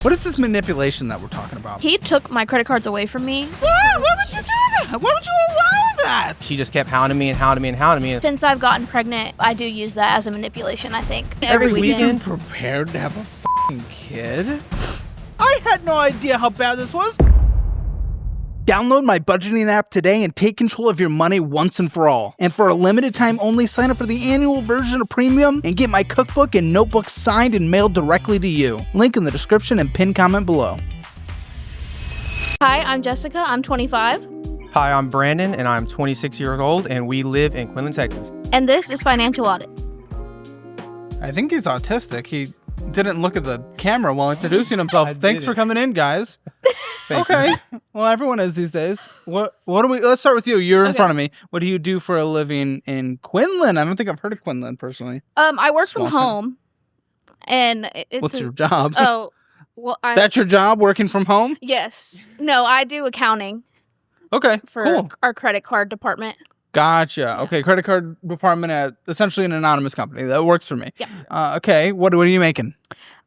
What is this manipulation that we're talking about? He took my credit cards away from me. What? Why would you do that? Why would you allow that? She just kept hounding me and hounding me and hounding me. Since I've gotten pregnant, I do use that as a manipulation, I think. Every weekend. Prepared to have a f***ing kid? I had no idea how bad this was. Download my budgeting app today and take control of your money once and for all. And for a limited time only, sign up for the annual version of Premium and get my cookbook and notebook signed and mailed directly to you. Link in the description and pinned comment below. Hi, I'm Jessica. I'm 25. Hi, I'm Brandon, and I'm 26 years old, and we live in Quinlan, Texas. And this is Financial Audit. I think he's autistic. He didn't look at the camera while introducing himself. Thanks for coming in, guys. Okay. Well, everyone is these days. What do we? Let's start with you. You're in front of me. What do you do for a living in Quinlan? I don't think I've heard of Quinlan personally. I work from home, and What's your job? Oh, well, Is that your job, working from home? Yes. No, I do accounting. Okay. For cool. our credit card department. Gotcha. Yeah. Okay, credit card department at essentially an anonymous company. That works for me. Yeah. Okay. What are you making?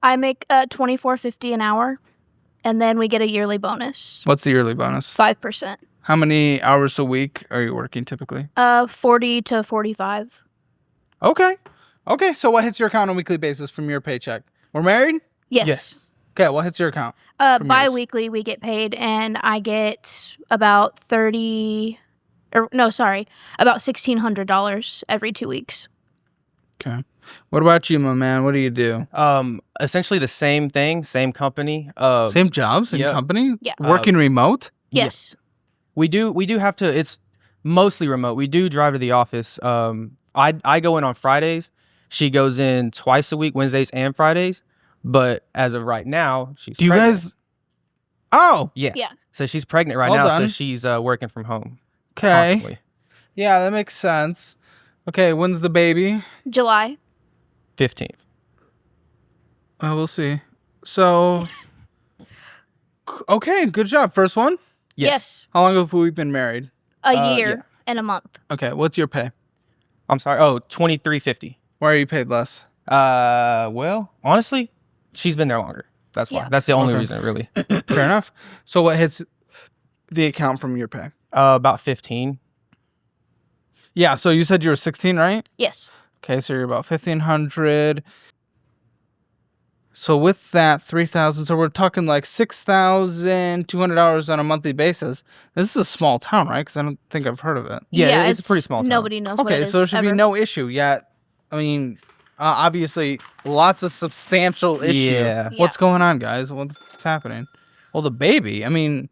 I make $24.50 an hour, and then we get a yearly bonus. What's the yearly bonus? 5%. How many hours a week are you working typically? 40 to 45. Okay. Okay. So what hits your account on a weekly basis from your paycheck? We're married? Yes. Okay. What hits your account? Bi-weekly we get paid, and I get about about $1,600 every 2 weeks. Okay. What about you, my man? What do you do? Essentially the same thing, same company. Same job, same company? Yeah. Working remote? Yes. We do have to, it's mostly remote. We do drive to the office. I go in on Fridays. She goes in twice a week, Wednesdays and Fridays. But as of right now, she's Do you pregnant. guys... Oh! Yeah. So she's pregnant right Well now, done. so she's working from home. Okay. Possibly. Yeah, that makes sense. Okay, when's the baby? July. 15th. We'll see. So... Okay, good job. First one? Yes. How long have we been married? A year and a month. Okay, what's your pay? I'm sorry. Oh, $23.50. Why are you paid less? Well, honestly, she's been there longer. That's why. Yeah. That's the only reason, really. Fair enough. So what hits the account from your pay? About 15. Yeah, so you said you were 16, right? Yes. Okay, so you're about 1,500. So with that, 3,000. So we're talking like $6,200 on a monthly basis. This is a small town, right? Because I don't think I've heard of it. Yeah, it's a pretty small town. Nobody knows what it Okay, is so there should be ever. no issue yet. I mean, obviously, lots of substantial issue. Yeah. What's going on, guys? What the f***'s happening? Well, the baby. I mean,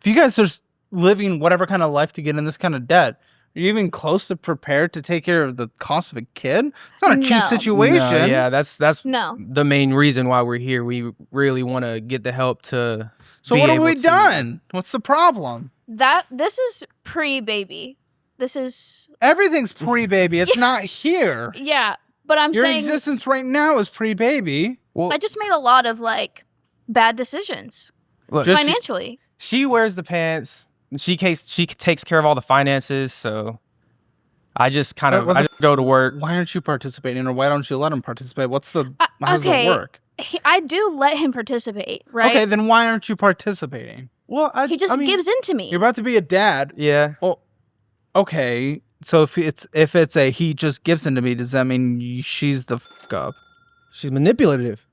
if you guys are living whatever kind of life to get in this kind of debt, are you even close to prepared to take care of the cost of a kid? It's not a cheap No. situation. No, yeah, that's No. the main reason why we're here. We really want to get the help to. So be what have able we to- done? What's the problem? This is pre-baby. This is... Everything's pre-baby. It's not here. Yeah, but I'm Your saying... existence right now is pre-baby. Well, I just made a lot of, bad decisions. look, just- Financially. she wears the pants. She takes care of all the finances. So I just kind of What I the- just go to work. Why aren't you participating, or why don't you let him participate? How does it Okay. work? I do let him participate, right? Okay, then why aren't you participating? Well, He just gives in to me. You're about to be a dad. Yeah. Well, okay. So if it's a he just gives in to me, does that mean she's the f*** up? She's manipulative.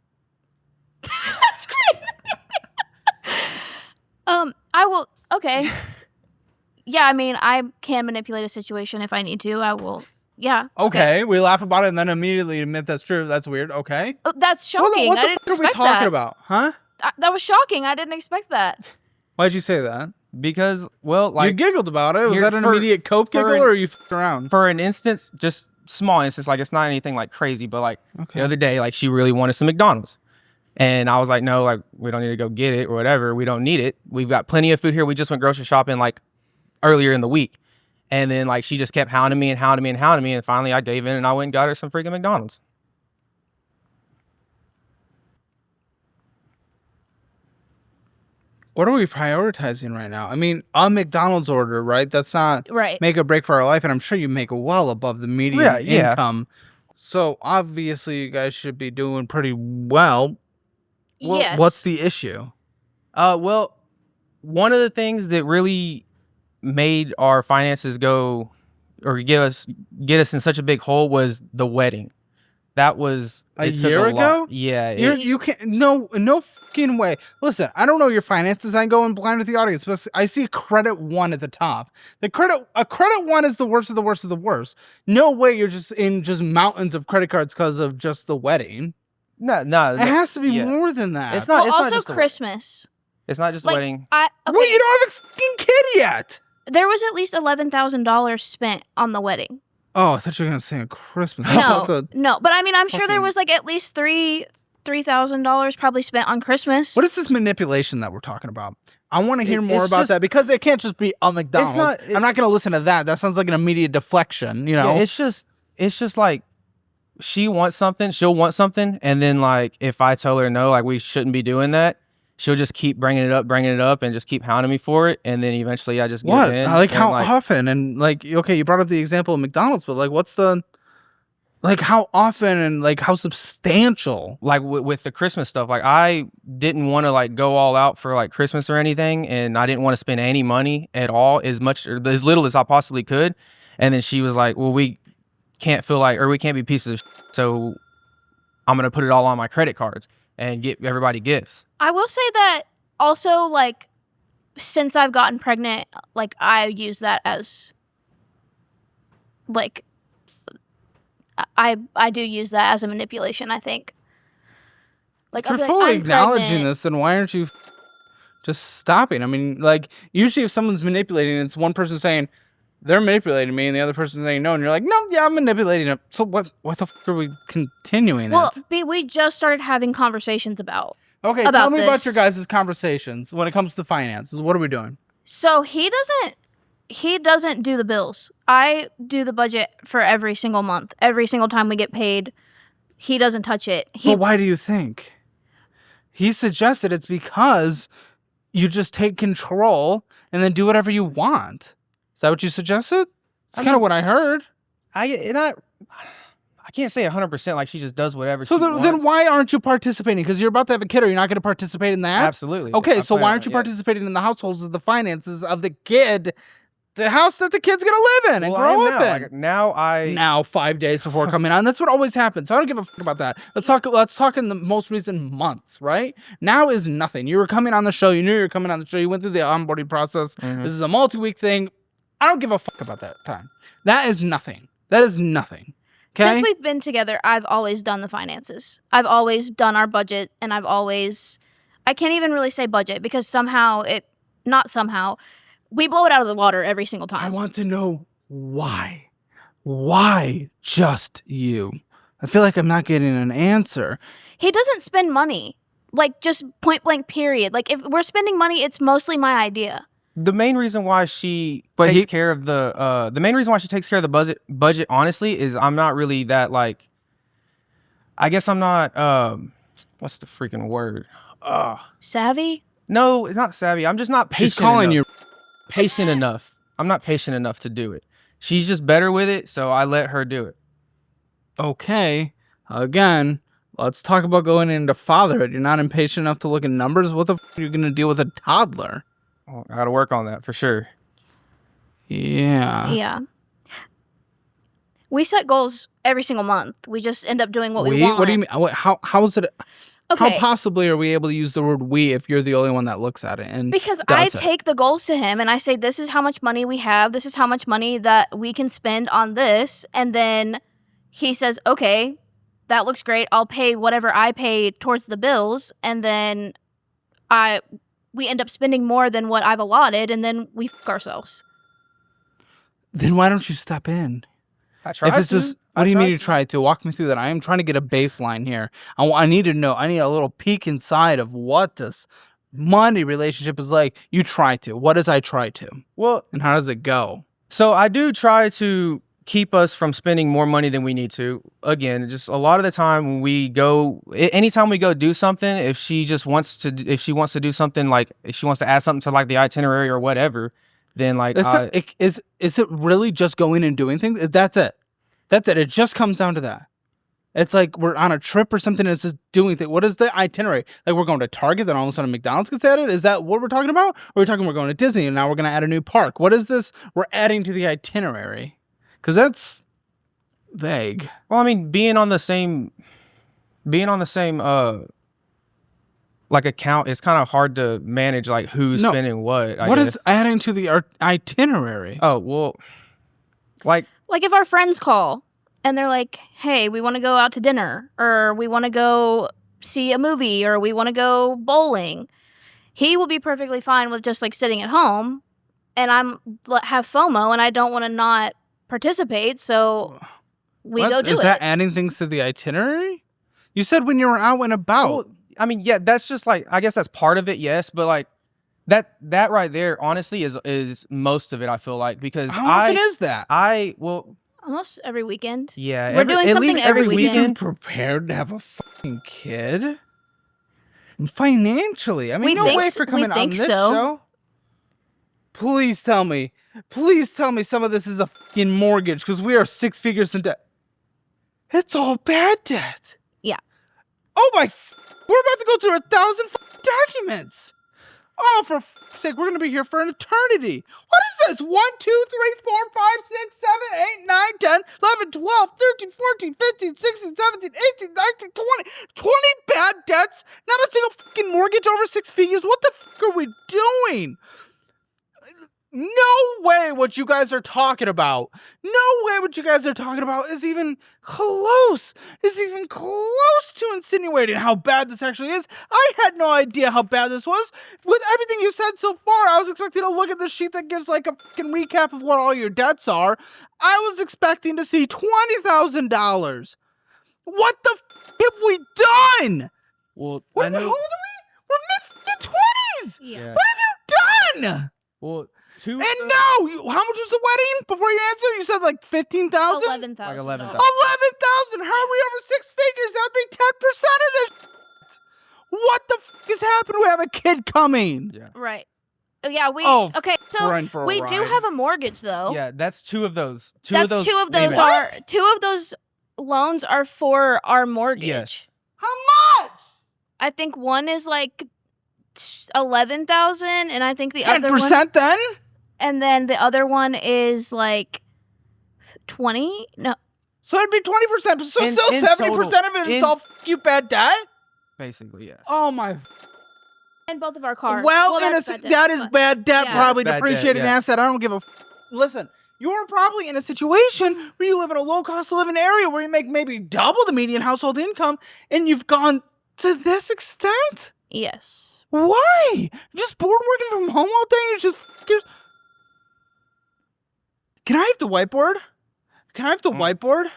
That's crazy. I will... Okay. Yeah, I mean, I can manipulate a situation if I need to. I will... Yeah. Okay, we laugh about it and then immediately admit that's true. That's weird. Okay. That's shocking. What I the didn't f*** are we expect talking that. about? Huh? That was shocking. I didn't expect that. Why'd you say that? Because, well, You like giggled about it. Was here that an for- immediate cope for giggle, an- or are you f***ed around? for an instance, just small instance, like it's not anything like crazy, but like Okay. the other day, like she really wanted some McDonald's. And I was like, no, like we don't need to go get it or whatever. We don't need it. We've got plenty of food here. We just went grocery shopping like earlier in the week. And then like she just kept hounding me and hounding me and hounding me. And finally I gave in and I went and got her some freaking McDonald's. What are we prioritizing right now? I mean, a McDonald's order, right? That's not Right. make or break for our life, and I'm sure you make well above the median Yeah. income. So obviously, you guys should be doing pretty well. Yes. What's the issue? Well, one of the things that really made our finances go or get us in such a big hole was the wedding. That was A it took year ago? lot. Yeah. You can't. No fucking way. Listen, I don't know your finances. I go in blind with the audience, but I see credit 1 at the top. A credit 1 is the worst of the worst of the worst. No way you're just in mountains of credit cards because of just the wedding. No. It has to be more than that. It's not. Well, It's also not just Christmas. It's not just Like, wedding. Okay, Well, you don't have a fucking kid yet. there was at least $11,000 spent on the wedding. Oh, I thought you were gonna say on Christmas. No, but I mean, I'm sure there was like at least $3,000 probably spent on Christmas. What is this manipulation that we're talking about? I want to hear more it's about just- that because it can't just be a McDonald's. not- I'm not going to listen to that. That sounds like an immediate deflection, you know? Yeah, it's just like she wants something, she'll want something, and then like if I tell her no, like we shouldn't be doing that, she'll just keep bringing it up, and just keep hounding me for it, and then eventually I just give What? in. Like and, how often? And like, okay, you brought up the example of McDonald's, but like, what's the, like how often and like how substantial? like with the Christmas stuff, like I didn't want to like go all out for like Christmas or anything, and I didn't want to spend any money at all, as much or as little as I possibly could. And then she was like, well, we can't be pieces of shit, so I'm gonna put it all on my credit cards and get everybody gifts. I will say that also, like, since I've gotten pregnant, like, I use that as, like, I do use that as a manipulation, I think. Like, If I'll you're be like, fully "I'm acknowledging pregnant." this, then why aren't you just stopping? I mean, like, usually if someone's manipulating, it's one person saying, they're manipulating me, and the other person saying no, and you're like, no, yeah, I'm manipulating it. So what the f*** are we continuing Well, it? we just started having conversations about. Okay, about tell me about this. your guys' conversations when it comes to finances. What are we doing? So he doesn't do the bills. I do the budget for every single month. Every single time we get paid, he doesn't touch it. But why do you think? He suggested it's because you just take control and then do whatever you want. Is that what you suggested? It's kind of what I heard. I can't say 100% like she just does whatever So she wants. then why aren't you participating? Because you're about to have a kid. Are you not going to participate in that? Absolutely. Okay, I so plan why on aren't you it, yeah. participating in the households of the finances of the kid, the house that the kid's going to live in and Well, I grow am up now. in? Like, now Now 5 days before coming on. That's what always happens. So I don't give a fuck about that. Let's talk in the most recent months, right? Now is nothing. You were coming on the show. You knew you were coming on the show. You went through the onboarding process. Mhm. This is a multi-week thing. I don't give a fuck about that time. That is nothing. That is nothing. Okay? Since we've been together, I've always done the finances. I've always done our budget, and I can't even really say budget because we blow it out of the water every single I time. want to know why. Why just you? I feel like I'm not getting an answer. He doesn't spend money, like just point blank period. Like if we're spending money, it's mostly my idea. the main reason why she But takes care of the budget honestly is I'm not really that like I guess I'm not what's the freaking word? Savvy? No, it's not savvy. I'm just not patient. She's calling enough. you. Patient enough. I'm not patient enough to do it. She's just better with it, so I let her do it. Okay. Again, let's talk about going into fatherhood. You're not impatient enough to look at numbers. What the f*** are you going to deal with a toddler? Well, I got to work on that for sure. Yeah. Yeah. We set goals every single month. We just end up doing what we want. What do you mean? How is it? Okay. How possibly are we able to use the word we if you're the only one that looks at it? And Because I does it? take the goals to him and I say, this is how much money we have. This is how much money that we can spend on this. And then he says, okay, that looks great. I'll pay whatever I pay towards the bills. And then we end up spending more than what I've allotted. And then we fuck ourselves. Then why don't you step in? I tried If it's to. just, what do you mean you try to? Walk me through that. I am trying to get a baseline here. I need to know. I need a little peek inside of what this money relationship is like. You try to. What does I try to? Well, And how does it go? so I do try to keep us from spending more money than we need to. Again, just a lot of the time when we go, anytime we go do something, if she wants to do something, like if she wants to add something to like the itinerary or whatever, then like Is it really just going and doing things? That's it. That's it. It just comes down to that. It's like we're on a trip or something. And it's just doing things. What is the itinerary? Like we're going to Target, then all of a sudden McDonald's gets added. Is that what we're talking about? Or are we talking we're going to Disney and now we're going to add a new park? What is this? We're adding to the itinerary because that's vague. Well, I mean, being on the same like account, it's kind of hard to manage like who's spending what. What is adding to the itinerary? Oh well, like if our friends call and they're like, "Hey, we want to go out to dinner, or we want to go see a movie, or we want to go bowling," he will be perfectly fine with just like sitting at home, and have FOMO and I don't want to not participate, so we go do it. Is that adding things to the itinerary? You said when you were out and about. Well, I mean, yeah, that's just like, I guess that's part of it, yes, but like that right there, honestly, is most of it. I feel like because how often is that? Almost every weekend. Yeah, we're doing something every weekend. Prepared to have a fucking kid financially. I mean, no way for coming on this show. Please tell me some of this is a fucking mortgage because we are 6 figures in debt. It's all bad debt. Yeah. Oh my! We're about to go through 1,000 documents. Oh, for fuck's sake, we're gonna be here for an eternity. What is this? 1, 2, 3, 4, 5, 6, 7, 8, 9, 10, 11, 12, 13, 14, 15, 16, 17, 18, 19, 20. 20 bad debts. Not a single fucking mortgage over 6 figures. What the fuck are we doing? No way what you guys are talking about. No way what you guys are talking about is even close. To insinuating how bad this actually is. I had no idea how bad this was. With everything you said so far, I was expecting to look at the sheet that gives like a fucking recap of what all your debts are. I was expecting to see $20,000. What the fuck have we done? Well, How old are we? We're mid-20s. Yeah. What have you done? Well, how much was the wedding? Before you answer, you said like 15,000? 11,000. Like 11,000. 11,000. How are we over 6 figures? That would be 10% of this. What the fuck is happening? We have a kid coming. Yeah. Right. Yeah, okay, so we do have a mortgage though. Yeah, that's 2 of those. Two of those loans are for our mortgage. Yes. How much? I think one is like 11,000 and I think the other 10% then? And then the other one is like 20? No. So it'd be 20%. So still 70% of it is all you bad debt? Basically, yes. Oh my. And both of our cars. Well that is bad debt, yeah. probably Bad depreciated debt, yeah. asset. I don't give a Listen, you're probably in a situation where you live in a low cost of living area where you make maybe double the median household income and you've gone to this extent? Yes. Why? You're just bored working from home all day? You're just Can I have the whiteboard? Whiteboard?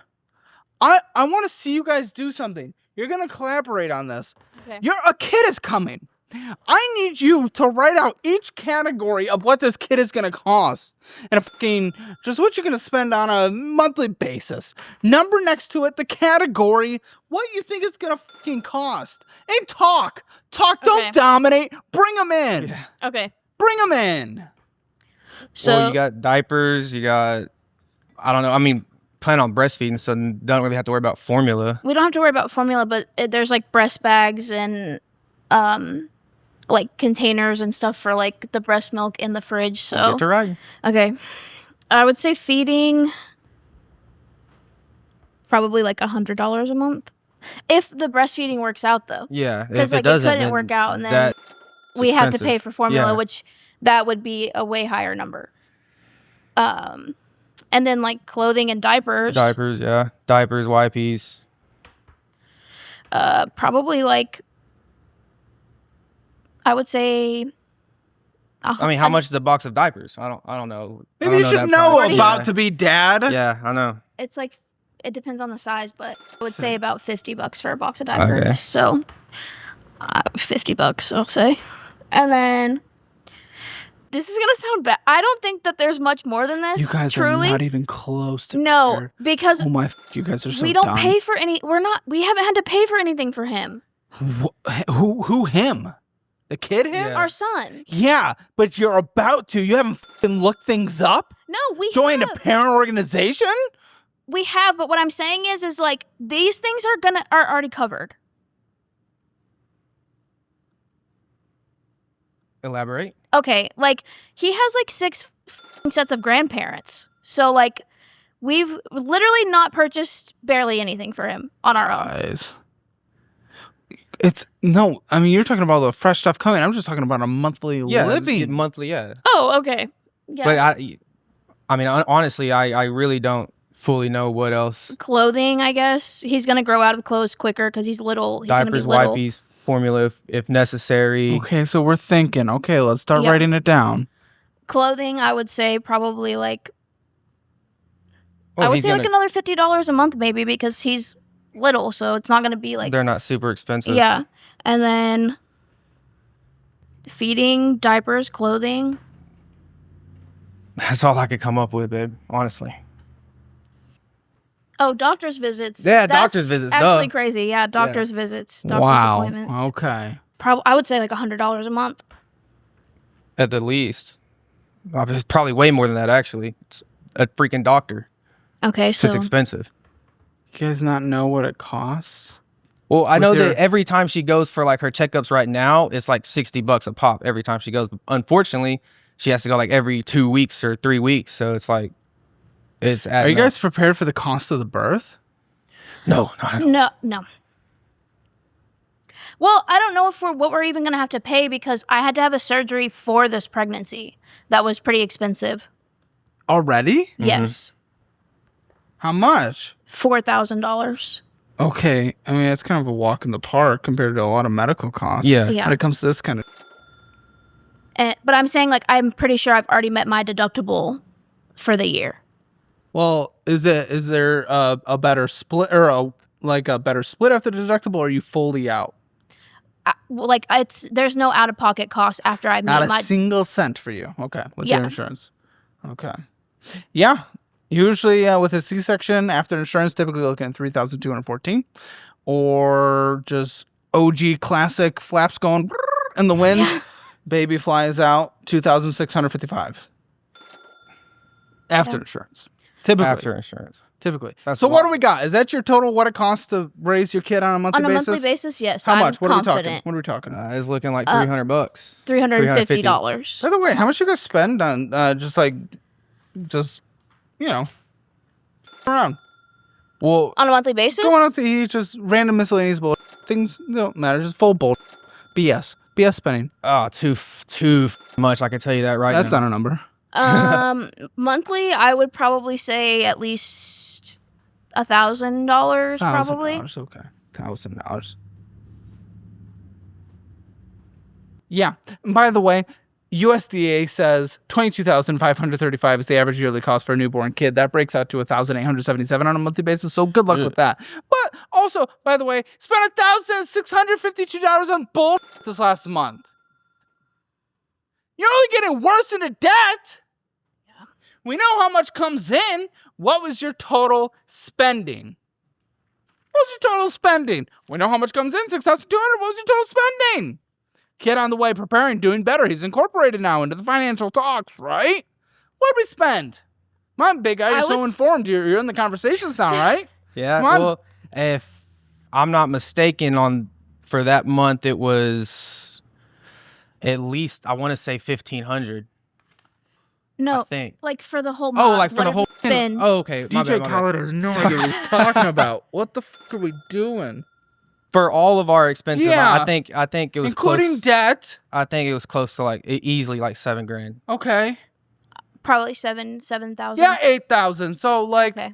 I want to see you guys do something. You're going to collaborate on this. Okay. A kid is coming. I need you to write out each category of what this kid is going to cost. And just what you're going to spend on a monthly basis. Number next to it, the category, what you think it's going to cost. And talk. Don't dominate. Bring them in. Okay. Bring them in. So you got diapers, you got, I don't know, I mean, plan on breastfeeding, so don't really have to worry about formula. We don't have to worry about formula, but there's like breast bags and like containers and stuff for like the breast milk in the fridge. So Get to ride. Okay. I would say feeding probably like $100 a month. If the breastfeeding works out though. Yeah. Because if like it doesn't, it couldn't work out and then we have to pay for formula, which that would be a way higher number. And then like clothing and diapers. Diapers, yeah. Diapers, wipes. Probably like I would say. I mean, how much is a box of diapers? I don't know. Maybe you should know about to be dad. Yeah, I know. It's like it depends on the size, but I would say about $50 for a box of diapers. Okay. So $50, I'll say. And then this is gonna sound bad. I don't think that there's much more than this. You guys are not even close to No, because you guys are so we don't dumb. pay for any. We haven't had to pay for anything for him. Who him? The kid him? Yeah. Our son. Yeah, but you're about to. You haven't fucking looked things up? No, we Joined have. a parent organization? we have, but what I'm saying is like these things are already covered. Elaborate. Okay, like he has like 6 sets of grandparents. So like we've literally not purchased barely anything for him on our own. Guys. It's no, I mean, you're talking about the fresh stuff coming. I'm just talking about a monthly living. Monthly, yeah. Oh, okay. Yeah. But I mean, honestly, I really don't fully know what else. Clothing, I guess. He's going to grow out of clothes quicker because he's little. He's going to be Diapers, little. wipes, formula if necessary. Okay, so we're thinking, okay, let's start Yeah. writing it down. Clothing, I would say probably like, Well, I would he's say like gonna- another $50 a month maybe because he's little. So it's not going to be like, They're not super expensive. yeah. And then feeding, diapers, clothing. That's all I could come up with, babe. Honestly. Oh, doctor's visits. Yeah, That's doctor's visits, Actually duh. crazy. Yeah, doctor's visits, doctor's Wow. appointments. Okay. I would say like $100 a month. At the least. It's probably way more than that, actually. It's a freaking doctor. Okay, So so it's expensive. You guys not know what it costs? Well, I With know your- that every time she goes for like her checkups right now, it's like $60 a pop every time she goes. But unfortunately, she has to go like every 2 weeks or 3 weeks. So it's like, it's Are adding you up. guys prepared for the cost of the birth? No, no. Well, I don't know what we're even gonna have to pay because I had to have a surgery for this pregnancy. That was pretty expensive. Already? Yes, How much? $4,000. Okay, I mean, it's kind of a walk in the park compared to a lot of medical costs. Yeah. Yeah. When it comes to this kind of... But I'm saying like I'm pretty sure I've already met my deductible for the year. Well, is there a better split or a better split after the deductible, or are you fully out? Like there's no out of pocket cost after I Not met a my. single cent for you. Okay, with Yeah. your insurance. Okay. Yeah. Usually with a C-section after insurance, typically looking at 3,214, or just OG classic flaps going in the wind. Yeah. Baby flies out 2,655 after Yeah. insurance. Typically. After insurance. Typically. That's So a what lot. do we got? Is that your total what it costs to raise your kid on a monthly On a basis? monthly basis, yes. How I'm much? What are we talking? confident. What are we talking? It's looking like $300. $350. By the way, how much you guys spend on just around Well, On a monthly basis? going out to eat, just random miscellaneous bull things don't matter, just full bull BS spending. too much. I can tell you that right That's now. not a number. Monthly, I would probably say at least $1,000 probably. $1,000, okay, $1,000. Yeah. And by the way, USDA says $22,535 is the average yearly cost for a newborn kid. That breaks out to $1,877 on a monthly basis. So good luck with that. But also, by the way, spent $1,652 on bull this last month. You're only getting worse into debt. Yeah. We know how much comes in. What was your total spending? What was your total spending? We know how much comes in. $6,200. What was your total spending? Kid on the way, preparing, doing better. He's incorporated now into the financial talks, right? What did we spend? My big guy, you're so informed. You're in the conversations now, right? Yeah. Come on. Well, if I'm not mistaken, for that month it was at least I want to say $1,500. I No, think. like for the whole month. Oh, like for the whole. Spend. Oh, okay. My DJ bad, my bad. Khaled has no idea what he's talking about. What the fuck are we doing? For all of our expenses, Yeah. I think it was Including close. debt. I think it was close to like easily like $7,000. Okay. Probably 7,000. Yeah, 8,000. So like Okay.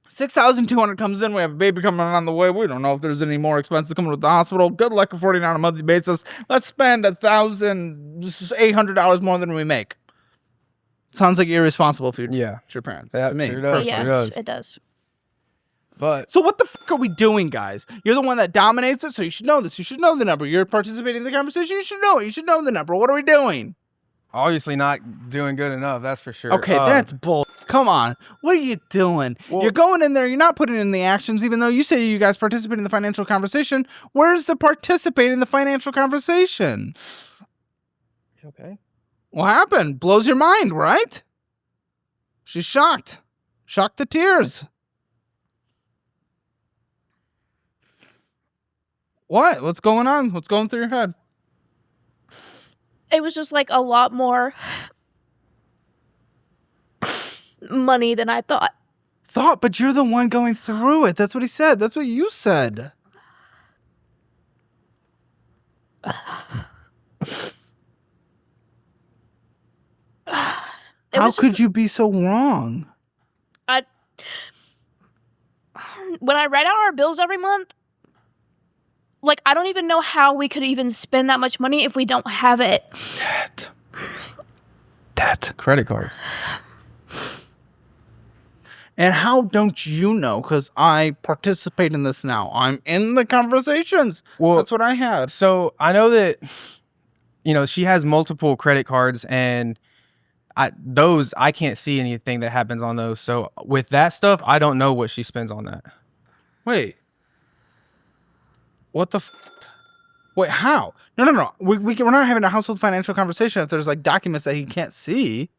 6,200 comes in. We have a baby coming on the way. We don't know if there's any more expenses coming with the hospital. Good luck affording on a monthly basis. Let's spend $800 more than we make. Sounds like irresponsible for Yeah. your parents. That to me. sure does. personally. It Yes, does. it does. But So what the fuck are we doing, guys? You're the one that dominates it, so you should know this. You should know the number. You're participating in the conversation. You should know it. You should know the number. What are we doing? obviously not doing good enough. That's for sure. Okay, that's bull. Come on. What are you doing? Well- You're going in there. You're not putting in the actions, even though you say you guys participate in the financial conversation. Where's the participate in the financial conversation? okay. What happened? Blows your mind, right? She's shocked. Shocked to tears. What? What's going on? What's going through your head? It was just like a lot more money than I thought. But you're the one going through it. That's what he said. That's what you said. How could you be so wrong? When I write out our bills every month, like, I don't even know how we could even spend that much money if we don't have it. Debt. Credit cards. And how don't you know? Because I participate in this now. I'm in the conversations. Well, that's what I had. So I know that, she has multiple credit cards, and I can't see anything that happens on those. So with that stuff, I don't know what she spends on that. Wait. What the Wait, how? No. We're not having a household financial conversation if there's like documents that he can't see.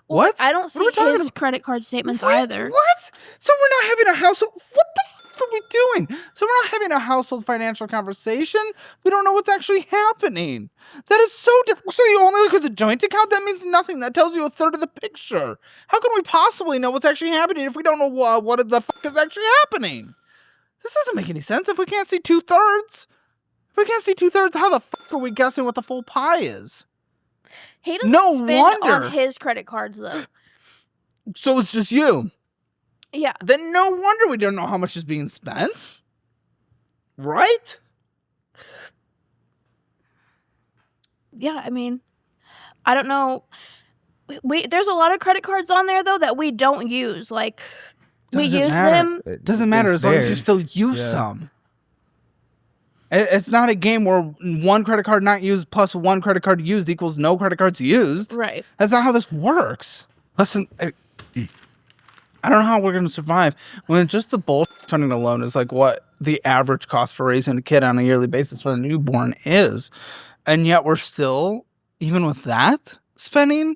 What? I don't see his credit card statements either. What? So we're not having a household... What the f*** are we doing? So we're not having a household financial conversation? We don't know what's actually happening. That is so different. So you only look at the joint account? That means nothing. That tells you a third of the picture. How can we possibly know what's actually happening if we don't know what the fuck is actually happening? This doesn't make any sense if we can't see 2/3. If we can't see 2/3, how the fuck are we guessing what the full pie is? He doesn't spend on his credit cards, though. So it's just you. Yeah. Then no wonder we don't know how much is being spent. Right? Yeah, I mean, I don't know. There's a lot of credit cards on there, though, that we don't use. Like, we use them. It doesn't matter as long as you still use some. It's not a game where one credit card not used plus one credit card used equals no credit cards used. Right. That's not how this works. Listen, I don't know how we're going to survive when just the bullshit funding alone is like what the average cost for raising a kid on a yearly basis for a newborn is. And yet we're still, even with that, spending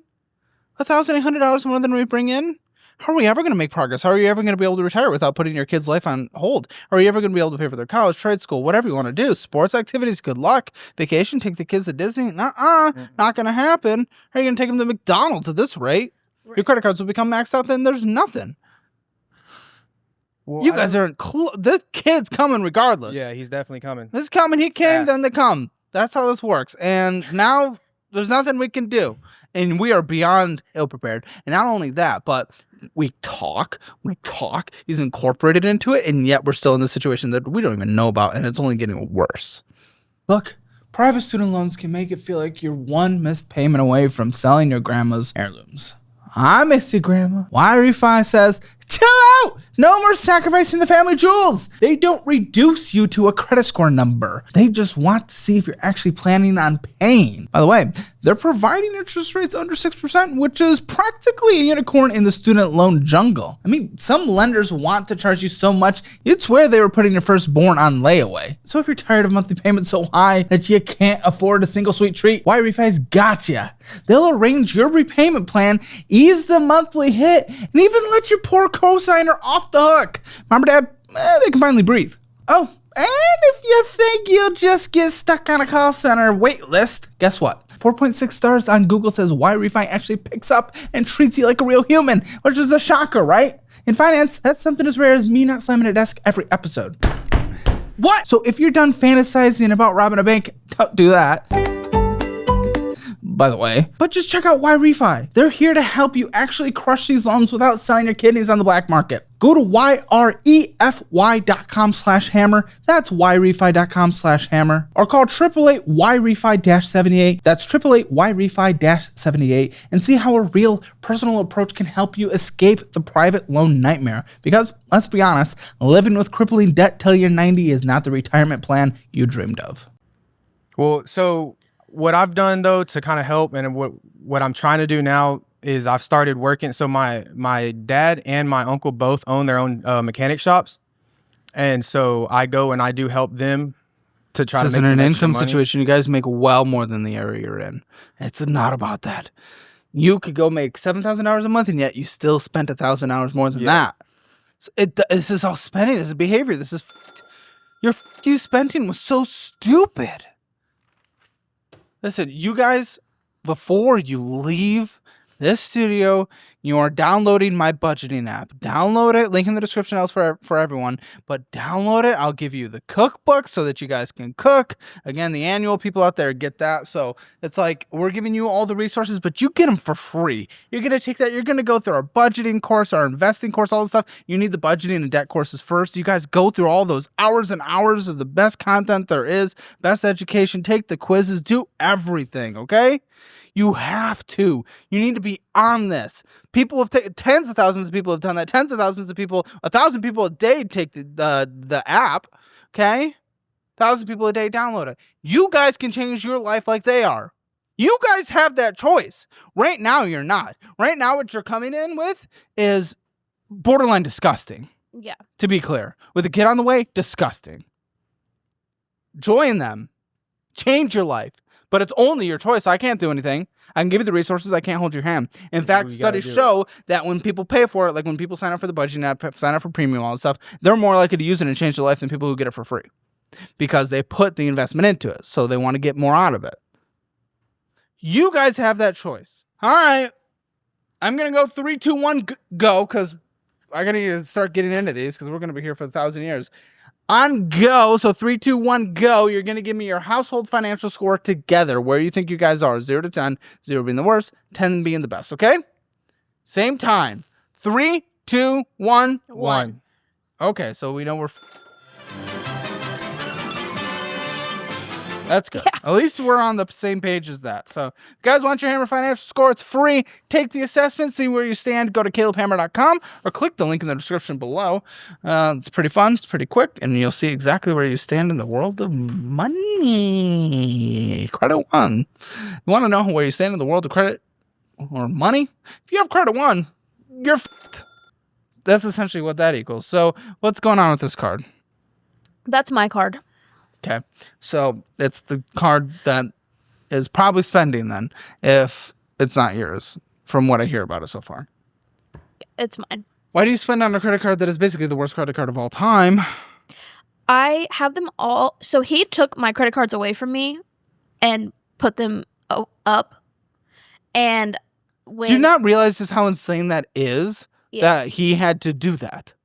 $1,800 more than we bring in. How are we ever going to make progress? How are you ever going to be able to retire without putting your kid's life on hold? How are you ever going to be able to pay for their college, trade school, whatever you want to do? Sports activities, good luck. Vacation, take the kids to Disney? Not going to happen. How are you going to take them to McDonald's at this rate? Right. Your credit cards will become maxed out, then there's nothing. Well, you guys aren't this kid's coming regardless. Yeah, he's definitely coming. This is coming. He came, then they come. That's how this works. And now there's nothing we can do. And we are beyond ill-prepared. And not only that, but we talk. He's incorporated into it, and yet we're still in this situation that we don't even know about, and it's only getting worse. Look, private student loans can make it feel like you're one missed payment away from selling your grandma's heirlooms. I miss you, Grandma. Y-Refi says, chill out! No more sacrificing the family jewels! They don't reduce you to a credit score number. They just want to see if you're actually planning on paying. By the way, they're providing interest rates under 6%, which is practically a unicorn in the student loan jungle. I mean, some lenders want to charge you so much, you'd swear they were putting your firstborn on layaway. So if you're tired of monthly payments so high that you can't afford a single sweet treat, Y-Refi's got ya. They'll arrange your repayment plan, ease the monthly hit, and even let your poor cosigner off the hook. Mom or Dad, they can finally breathe. Oh, and if you think you'll just get stuck on a call center wait list, guess what? 4.6 stars on Google says Y-Refi actually picks up and treats you like a real human, which is a shocker, right? In finance, that's something as rare as me not slamming a desk every episode. What? So if you're done fantasizing about robbing a bank, don't do that. By the way, but just check out Y-Refi. They're here to help you actually crush these loans without selling your kidneys on the black market. Go to yrefy.com/hammer. That's yrefy.com/hammer. Or call 888-YREFI-78. That's 888-YREFI-78 and see how a real personal approach can help you escape the private loan nightmare. Because let's be honest, living with crippling debt till you're 90 is not the retirement plan you dreamed of. Well, so what I've done though to kind of help, and what I'm trying to do now is I've started working. So my dad and my uncle both own their own mechanic shops, and so I go and I do help them to try to make some extra money. In an income situation, you guys make well more than the area you're in. It's not about that. You could go make $7,000 a month, and yet you still spent $1,000 more than that. So this is all spending. This is behavior. This is. Your f you spending was so stupid. Listen, you guys, before you leave this studio, you are downloading my budgeting app. Download it. Link in the description else for everyone. But download it. I'll give you the cookbook so that you guys can cook. Again, the annual people out there get that. So it's like we're giving you all the resources, but you get them for free. You're going to take that. You're going to go through our budgeting course, our investing course, all this stuff. You need the budgeting and debt courses first. You guys go through all those hours and hours of the best content there is, best education, take the quizzes, do everything, okay? You have to. You need to be on this. People have taken, tens of thousands of people have done that. Tens of thousands of people, 1,000 people a day take the app, okay? 1,000 people a day download it. You guys can change your life like they are. You guys have that choice. Right now, you're not. Right now, what you're coming in with is borderline disgusting. Yeah. To be clear. With a kid on the way, disgusting. Join them. Change your life. But it's only your choice. I can't do anything. I can give you the resources. I can't hold your hand. In fact, studies show that when people pay for it, like when people sign up for the budgeting app, sign up for premium, all that stuff, they're more likely to use it and change their life than people who get it for free because they put the investment into it. So they want to get more out of it. You guys have that choice. All right. I'm going to go 3, 2, 1, go because I got to start getting into these because we're going to be here for 1,000 years. On go, so 3, 2, 1, go. You're going to give me your household financial score together, where you think you guys are. 0 to 10, 0 being the worst, 10 being the best, okay? Same time. 3, 2, 1. 1. Okay, so we know we're... That's good. Yeah. At least we're on the same page as that. So, if you guys want your Hammer Financial Score, it's free. Take the assessment, see where you stand. Go to calebhammer.com or click the link in the description below. It's pretty fun. It's pretty quick. And you'll see exactly where you stand in the world of money. Credit 1. You want to know where you stand in the world of credit or money? If you have credit 1, you're f***ed. That's essentially what that equals. So, what's going on with this card? That's my card. Okay, so it's the card that is probably spending then, if it's not yours, from what I hear about it so far. It's mine. Why do you spend on a credit card that is basically the worst credit card of all time? I have them all. So he took my credit cards away from me and put them up. And when... Do you not realize just how insane that is? Yeah. That he had to do that?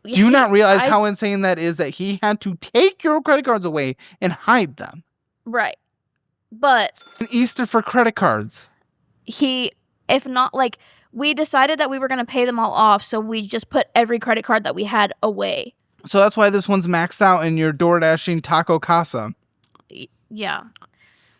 Do you not realize how insane that is that he had to take your credit cards away and hide them? Right. But An Easter for credit cards. if not, like, we decided that we were going to pay them all off, so we just put every credit card that we had away. So that's why this one's maxed out in your DoorDashing taco casa. Yeah.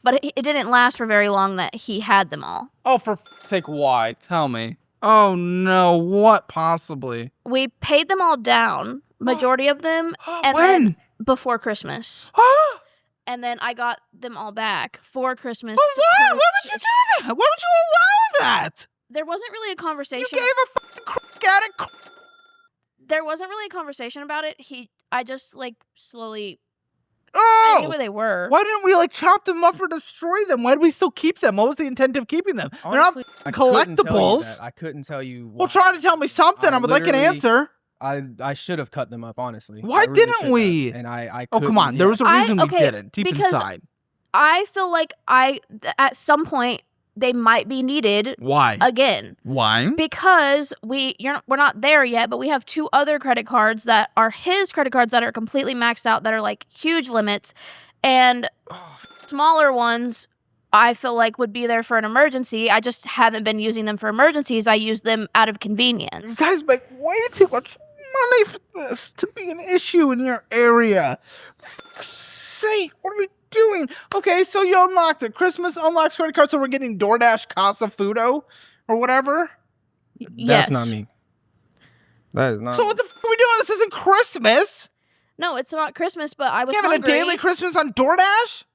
But it didn't last for very long that he had them all. Oh, for f***'s sake, why? Tell me. Oh, no. What possibly? We paid them all down, majority of them, and When? then before Christmas. And then I got them all back for Christmas. But why? Why would you do that? Why would you allow that? There wasn't really a conversation. You gave a fucking crack addict. There wasn't really a conversation about it. I just, like, slowly... Oh! I knew where they were. Why didn't we, like, chop them up or destroy them? Why did we still keep them? What was the intent of keeping them? Honestly, They're not collectibles. I couldn't tell you. Why. Well, try to tell me something. I would like an answer. I should have cut them up, honestly. Why didn't should we? have. And I Oh, come on. There was a reason we didn't. Deep because inside. I feel like at some point, they might be needed Why? again. Why? Because we're not there yet, but we have 2 other credit cards that are his credit cards that are completely maxed out, that are like huge limits, and smaller ones I feel like would be there for an emergency. I just haven't been using them for emergencies. I use them out of convenience. You guys make way too much money for this to be an issue in your area. For sake, what are we doing? Okay, so you unlocked it. Christmas unlocks credit card, so we're getting DoorDash casomewhatoh or whatever. That's not me. That is not. So what the f are we doing? This isn't Christmas. No, it's not Christmas, but I was You having hungry. a daily Christmas on DoorDash?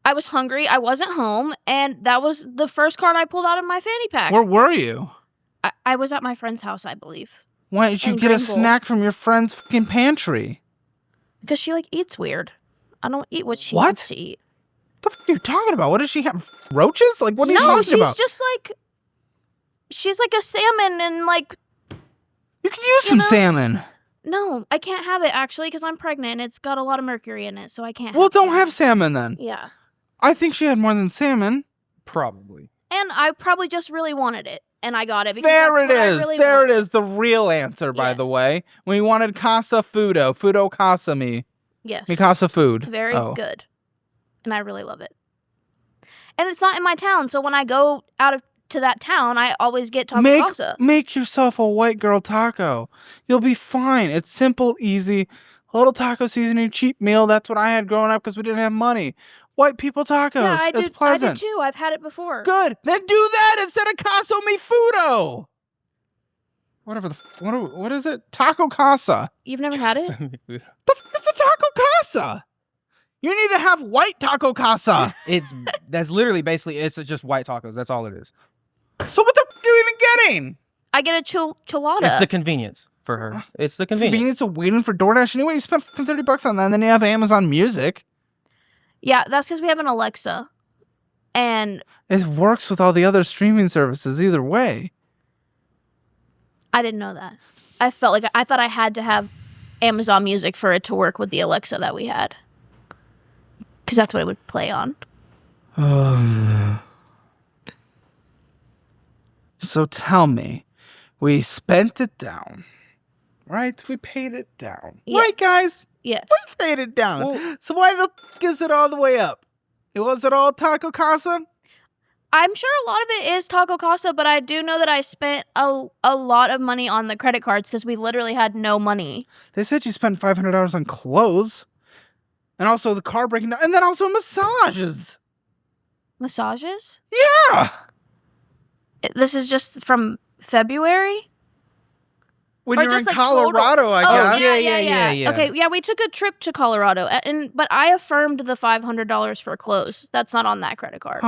I was hungry. I wasn't home, and that was the first card I pulled out of my fanny pack. Where were you? I was at my friend's house, I believe. Why didn't you In get a Greenville. snack from your friend's fucking pantry? Because she, like, eats weird. I don't eat what she What? wants to eat. What the f are you talking about? What does she have? Roaches? Like, what are you No, talking she's about? just like... She's like a salmon and, like... You could use some know? salmon. No, I can't have it actually because I'm pregnant and it's got a lot of mercury in it, so I can't. Well, don't have salmon then. Yeah. I think she had more than salmon. Probably. And I probably just really wanted it, and I got it because There that's it what I is. really There it wanted. is. The real answer, by the way. When you wanted casomewhatoh, fudo casa me. Yes. Me casa food. It's very Oh. good, and I really love it. And it's not in my town, so when I go to that town, I always get taco casa. Make yourself a white girl taco. You'll be fine. It's simple, easy. A little taco seasoning, cheap meal. That's what I had growing up because we didn't have money. White people tacos. Yeah, It's pleasant. I did too. I've had it before. Good. Then do that instead of caso me fudo. Whatever what is it? Taco casa. You've never had it? It's a taco casa. You need to have white taco casa. That's literally basically it's just white tacos. That's all it is. So what the f*** are you even getting? I get a chilada. It's the convenience for her. It's the convenience. Convenience of waiting for DoorDash anyway. You spent $30 on that, and then you have Amazon Music. Yeah, that's because we have an Alexa, and It works with all the other streaming services either way. I didn't know that. I thought I had to have Amazon Music for it to work with the Alexa that we had, because that's what it would play on. So tell me, we spent it down, right? We paid it down. Yeah. Right, guys? Yes. We paid it down. Well- So why the f*** is it all the way up? Was it all taco casa? I'm sure a lot of it is taco casa, but I do know that I spent a lot of money on the credit cards because we literally had no money. They said you spent $500 on clothes. And also the car breaking down. And then also massages. Massages? Yeah. This is just from February? When Or you're in just, like, total- Colorado, I Oh, guess. yeah. Okay, yeah, we took a trip to Colorado, but I affirmed the $500 for clothes. That's not on that credit card.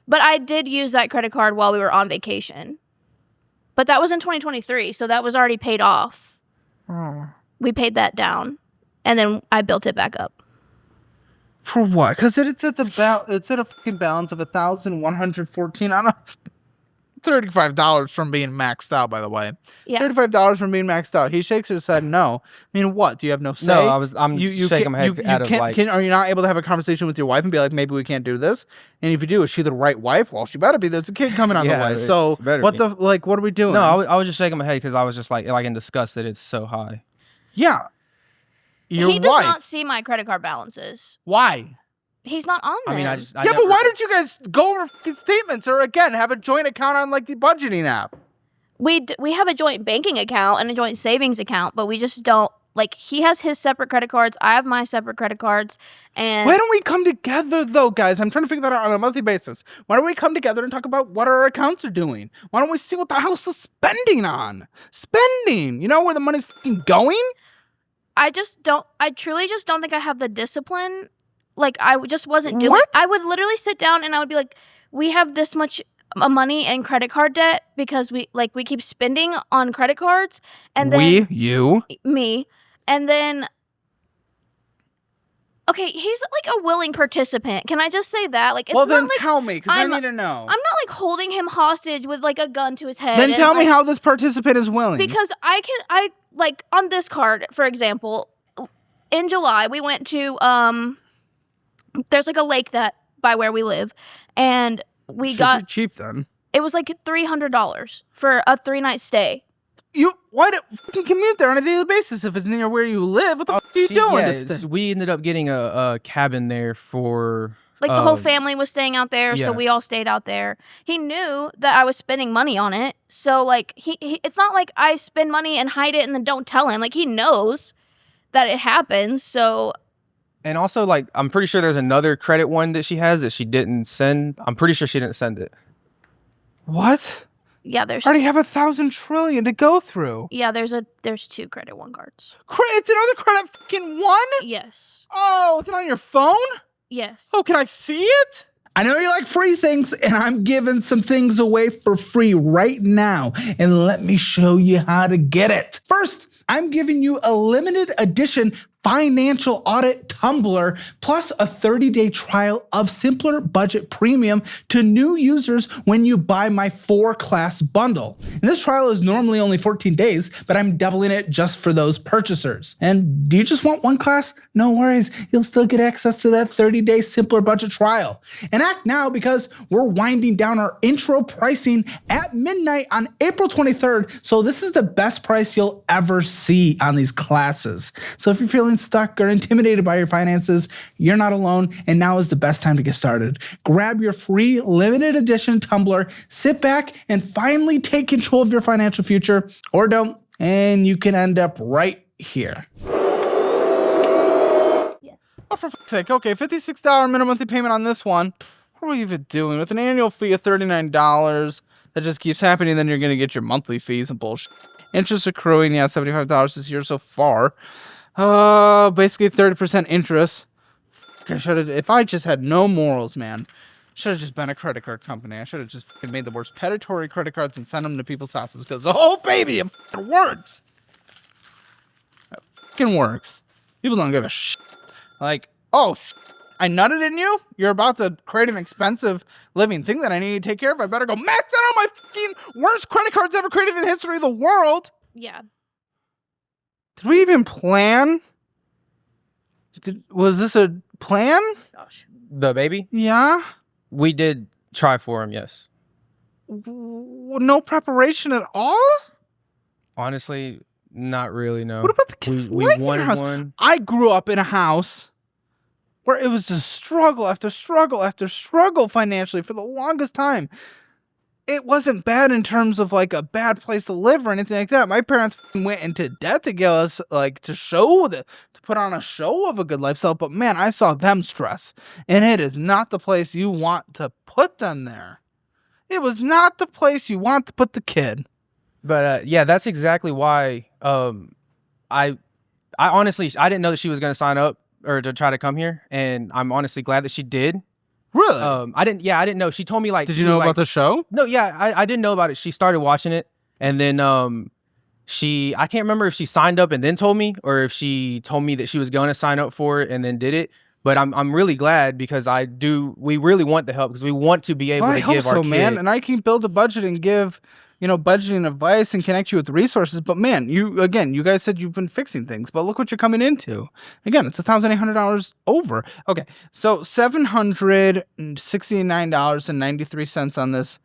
But I did use that credit card while we were on vacation. But that was in 2023, so that was already paid off. We paid that down, and then I built it back up. For what? Because it's at it's at a fucking balance of $1,114. I don't $35 from being maxed out, by the way. Yeah. $35 from being maxed out. He shakes his head no. I mean, what? Do you have no say? No, I'm shaking my head out of like. Are you not able to have a conversation with your wife and be like, maybe we can't do this? And if you do, is she the right wife? Well, she better be. There's a kid coming on the way. So what what are we doing? No, I was just shaking my head because I was just like in disgust that it's so high. Yeah. Your He does wife. not see my credit card balances. Why? He's not on them. I mean, I Yeah, but why don't you guys go over fucking statements or again have a joint account on like the budgeting app? We have a joint banking account and a joint savings account, but we just don't, like, he has his separate credit cards, I have my separate credit cards, and Why don't we come together though, guys? I'm trying to figure that out on a monthly basis. Why don't we come together and talk about what our accounts are doing? Why don't we see what the house is spending on? Spending! You know where the money's fucking going? I truly just don't think I have the discipline. Like, I just wasn't doing What? I would literally sit down and I would be like, we have this much money in credit card debt because we keep spending on credit cards, and then You? me, and then okay, he's like a willing participant. Can I just say that? Like, it's Well, not then like tell me, because I I'm- need to know. I'm not like holding him hostage with like a gun to his head. Then and, tell me like, how this participant is willing. because I like on this card, for example, in July we went to there's like a lake that by where we live, and we Should got be cheap then. it was like $300 for a 3-night stay. Why do fucking commute there on a daily basis if it's near where you live? What the f*** are you doing? Yeah, This thing? we ended up getting a cabin there for Like the whole family was staying out there, yeah. so we all stayed out there. He knew that I was spending money on it, so like he it's not like I spend money and hide it and then don't tell him. Like, he knows that it happens, so And also, like, I'm pretty sure there's another credit one that she has that she didn't send. I'm pretty sure she didn't send it. What? yeah, there's I already have 1,000 trillion to go through. there's 2 credit one cards. It's another credit fucking one? Yes. Oh, is it on your phone? Yes. Oh, can I see it? I know you like free things, and I'm giving some things away for free right now. And let me show you how to get it. First, I'm giving you a limited edition financial audit tumbler, plus a 30-day trial of Simpler Budget Premium to new users when you buy my 4-class bundle. And this trial is normally only 14 days, but I'm doubling it just for those purchasers. And do you just want 1 class? No worries, you'll still get access to that 30-day Simpler Budget trial. And act now because we're winding down our intro pricing at midnight on April 23rd, so this is the best price you'll ever see on these classes. So if you're feeling stuck or intimidated by your finances, you're not alone, and now is the best time to get started. Grab your free limited edition tumbler, sit back, and finally take control of your financial future, or don't, and you can end up right here. Yes. Oh, for fuck's sake. Okay, $56 minimum monthly payment on this one. What are we even doing? With an annual fee of $39, that just keeps happening, then you're going to get your monthly fees and bullshit. Interest accruing, yeah, $75 this year so far. Basically 30% interest. I should have, if I just had no morals, man, should have just been a credit card company. I should have just made the worst predatory credit cards and sent them to people's houses because, oh, baby, it works. It fucking works. People don't give a shit. Like, oh, I nutted in you? You're about to create an expensive living thing that I need to take care of. I better go max out on my fucking worst credit cards ever created in the history of the world. Yeah. Did we even plan? Was this a plan? Gosh. The baby? Yeah. We did try for him, yes. No preparation at all? Honestly, not really, no. What about the kids' We life in wanted a house? one. I grew up in a house where it was just struggle after struggle after struggle financially for the longest time. It wasn't bad in terms of like a bad place to live or anything like that. My parents went into debt to get us like to put on a show of a good lifestyle. But man, I saw them stress, and it is not the place you want to put them there. It was not the place you want to put the kid. But yeah, that's exactly why I honestly, I didn't know that she was going to sign up or to try to come here, and I'm honestly glad that she did. Really? I didn't know. She told me like, Did you know about the show? No, yeah, I didn't know about it. She started watching it, and then I can't remember if she signed up and then told me, or if she told me that she was going to sign up for it and then did it. But I'm really glad because we really want the help because we want to be able to give our kid. Man, and I can build a budget and give, budgeting advice and connect you with resources. But man, you guys said you've been fixing things, but look what you're coming into. Again, it's $1,800 over. Okay, so $769.93 on this.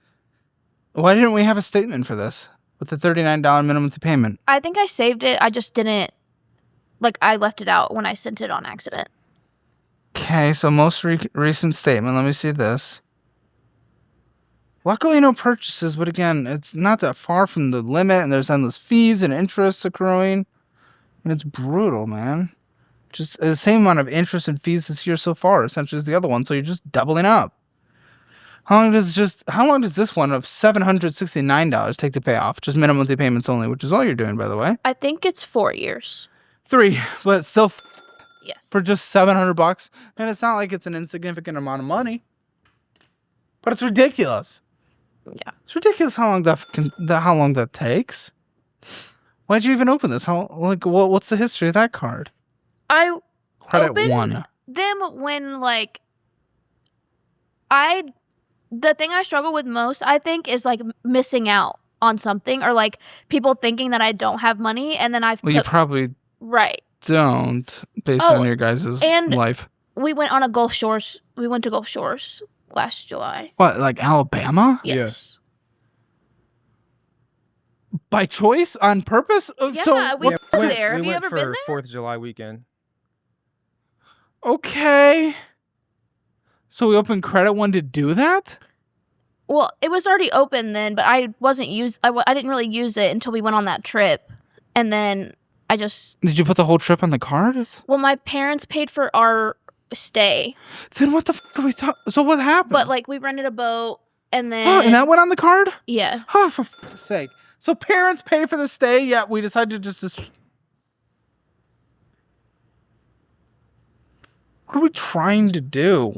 Why didn't we have a statement for this with the $39 minimum monthly payment? I think I saved it. I just didn't, I left it out when I sent it on accident. Okay, so most recent statement. Let me see this. Luckily, no purchases, but again, it's not that far from the limit, and there's endless fees and interest accruing. And it's brutal, man. Just the same amount of interest and fees this year so far, essentially, as the other one, so you're just doubling up. How long does this one of $769 take to pay off? Just minimum monthly payments only, which is all you're doing, by the way. I think it's 4 years. 3, but still Yes. for just $700. And it's not like it's an insignificant amount of money. But it's ridiculous. Yeah. It's ridiculous how long that takes. Why'd you even open this? What's the history of that card? I Credit opened 1. them when the thing I struggle with most, I think, is missing out on something, or people thinking that I don't have money, and then You probably right. don't, based on your guys' life. We went on Gulf Shores. We went to Gulf Shores last July. What, like Alabama? Yes. By choice? On purpose? Yeah, we went there. Have you ever been there? 4th of July weekend. Okay. So we opened Credit 1 to do that? Well, it was already open then, but I didn't really use it until we went on that trip. And then I just... Did you put the whole trip on the card? Well, my parents paid for our stay. Then what the fuck are we talking... So what happened? But, we rented a boat, and then... Oh, and that went on the card? Yeah. Oh, for fuck's sake. So parents pay for the stay, yet we decided to just... What are we trying to do?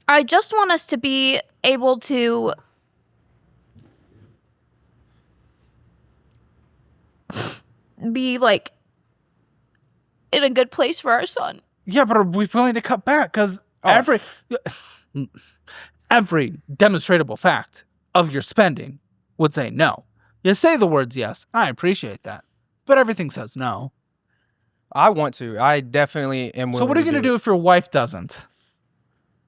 I just want us to be able to be in a good place for our son. Yeah, but are we willing to cut back? Because every demonstrable fact of your spending would say no. You say the words yes. I appreciate that. But everything says no. I want to. I definitely am willing. So what are you going to do if your wife doesn't?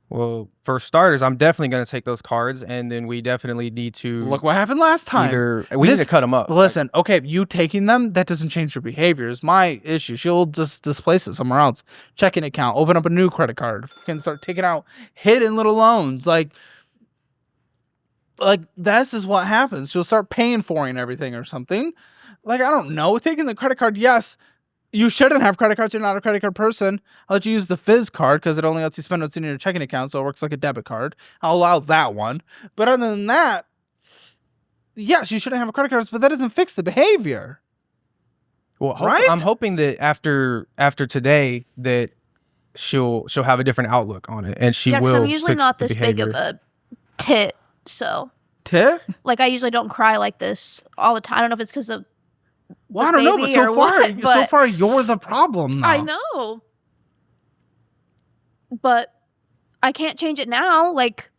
Well, for starters, I'm definitely going to take those cards, and then we definitely need to Look what happened last time. we need to cut them up. Listen, okay, you taking them, that doesn't change your behavior. It's my issue. She'll just displace it somewhere else. Checking account, open up a new credit card, and start taking out hidden little loans. Like this is what happens. She'll start paying for it and everything or something. Like, I don't know. Taking the credit card, yes. You shouldn't have credit cards. You're not a credit card person. I'll let you use the Fizz card because it only lets you spend what's in your checking account, so it works like a debit card. I'll allow that one. But other than that, yes, you shouldn't have a credit card, but that doesn't fix the behavior. Well, right? I'm hoping that after today that she'll have a different outlook on it, and she 'cause will. I'm usually fix not the this behavior. big of a tit, so Tit? like I usually don't cry like this all the time. I don't know if it's because of Well, I don't know, but baby so or far, what, but- so far you're the problem now. I know, but I can't change it now. Like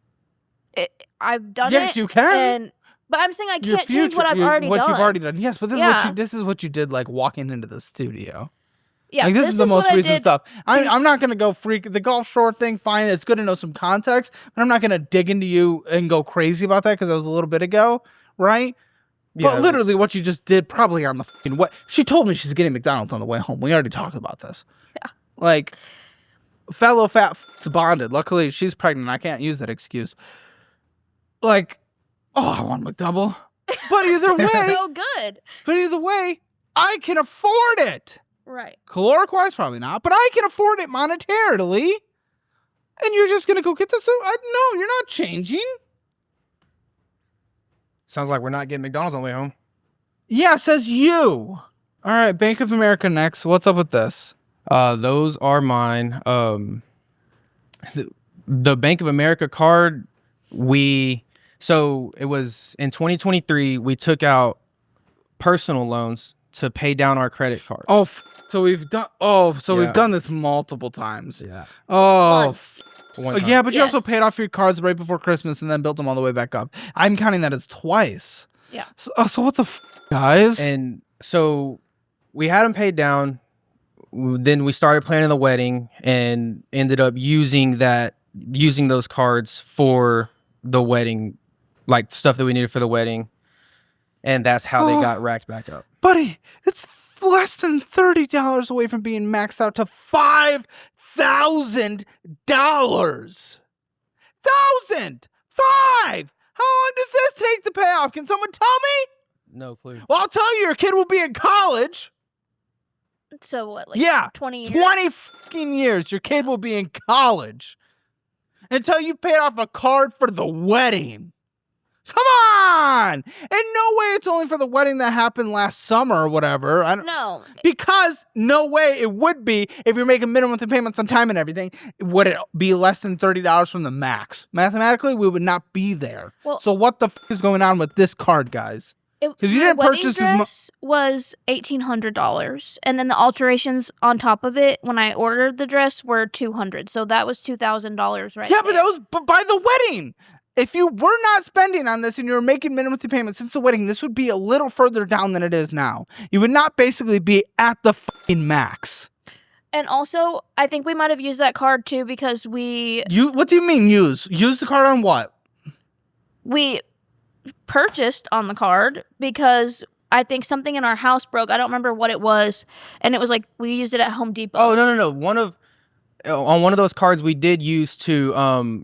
I've done it. Yes, you can. But I'm saying I Your can't change what I've already done. What you've already done. Yes, but Yeah. this is what you did, like walking into the studio. Yeah, Like this is the most what I recent did. stuff. I'm not gonna go freak the Gulf Shore thing. Fine, it's good to know some context, but I'm not gonna dig into you and go crazy about that because that was a little bit ago, right? Yeah, But literally, what you just did probably on the fucking what she told me she's getting McDonald's on the way home. We already talked about this. Yeah. Like fellow fat f***s bonded. Luckily, she's pregnant. I can't use that excuse. Like, oh, I want McDouble. But either way, So good. I can afford it. Right. Caloric-wise, probably not, but I can afford it monetarily. And you're just gonna go get this? No, you're not changing. Sounds like we're not getting McDonald's on the way home. Yeah, says you. All right, Bank of America next. What's up with this? Those are mine. The Bank of America card, so it was in 2023, we took out personal loans to pay down our credit card. Oh, so we've done. Oh, so Yeah. we've done this multiple times. Yeah. Oh, Once. One time. yeah, but you also Yes. paid off your cards right before Christmas and then built them all the way back up. I'm counting that as twice. Yeah. So what the guys? And so we had them paid down. Then we started planning the wedding and ended up using those cards for the wedding, like stuff that we needed for the wedding. And that's how they got racked back up. Buddy, it's less than $30 away from being maxed out to $5,000. $5,000. How long does this take to pay off? Can someone tell me? No clue. Well, I'll tell you, your kid will be in college. So what? Like Yeah, 20 years. 20 fucking years. Your kid will be in college until you've paid off a card for the wedding. Come on! And no way it's only for the wedding that happened last summer or whatever. No. Because no way it would be if you're making minimum payments on time and everything. Would it be less than $30 from the max? Mathematically, we would not be there. Well- So what the is going on with this card, guys? 'Cause you my didn't wedding purchase as mu- dress was $1,800, and then the alterations on top of it when I ordered the dress were $200. So that was $2,000 right Yeah, but there. that was by the wedding. If you were not spending on this and you were making minimum payments since the wedding, this would be a little further down than it is now. You would not basically be at the fucking max. And also, I think we might have used that card too because we What do you mean use? Use the card on what? purchased on the card because I think something in our house broke. I don't remember what it was, and it was like we used it at Home Depot. Oh, no. On one of those cards we did use to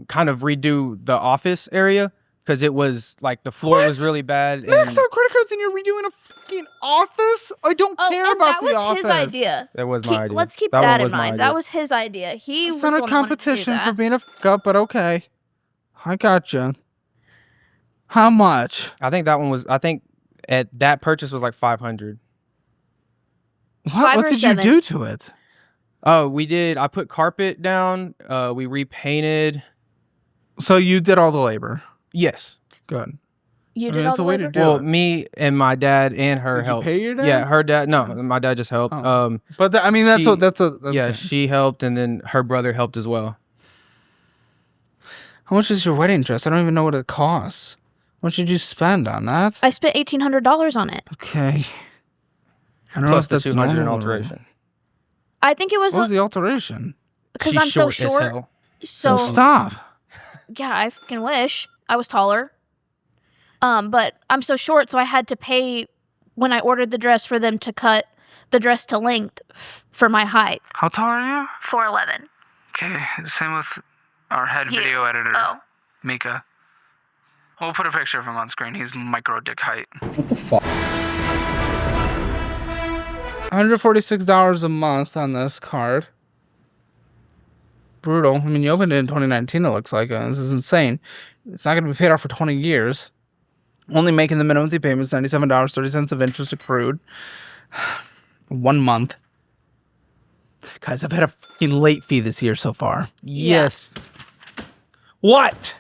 kind of redo the office area because it was like the floor was What? really bad. Max out credit cards and you're redoing a fucking office? I don't care and about that the was office. his idea. That was my idea. Let's keep That one that in was my mind. idea. That was his idea. He It's was not the a one who wanted to do competition for that. being a up, but okay. I gotcha. How much? I think at that purchase was like $500. What 5 or did you 7? do to it? Oh, I put carpet down. We repainted. So you did all the labor. Yes. Good. You I did mean, all it's the a way to labor? do Well, it. me and my dad and her Did you helped. pay your dad? Yeah, her dad. No, my dad just helped. Oh. But I mean, that's she- what I'm yeah, saying. she helped, and then her brother helped as well. How much is your wedding dress? I don't even know what it costs. How much did you spend on that? I spent $1,800 on it. Okay. I don't know Plus if the that's 200 in normal. alteration. I think it was What was the alteration? because She's I'm so as short. hell. So Stop. yeah, I fucking wish I was taller. But I'm so short, so I had to pay when I ordered the dress for them to cut the dress to length for my height. How tall are you? 4'11". Okay, same with our head You. video editor, Oh. Mika. We'll put a picture of him on screen. He's micro dick height. What the fuck? $146 a month on this card. Brutal. I mean, you opened it in 2019, it looks like. This is insane. It's not going to be paid off for 20 years. Only making the minimum monthly payments, $97.30 of interest accrued. 1 month. Guys, I've had a fucking late fee this year so far. Yes. What?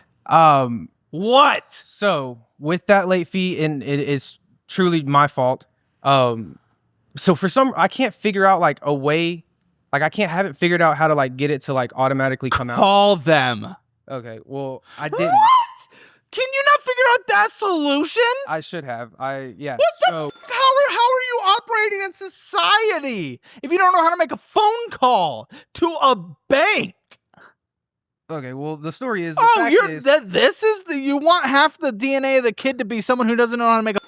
What? So with that late fee, and it is truly my fault. So for some, I can't figure out like a way, like I haven't figured out how to like get it to like automatically come out. Call them. Okay, well I didn't. What? Can you not figure out that solution? I should have. Yeah. What the So f- how are you operating in society if you don't know how to make a phone call to a bank? okay, well the story is. The Oh, fact you're is, this is the you want half the DNA of the kid to be someone who doesn't know how to make a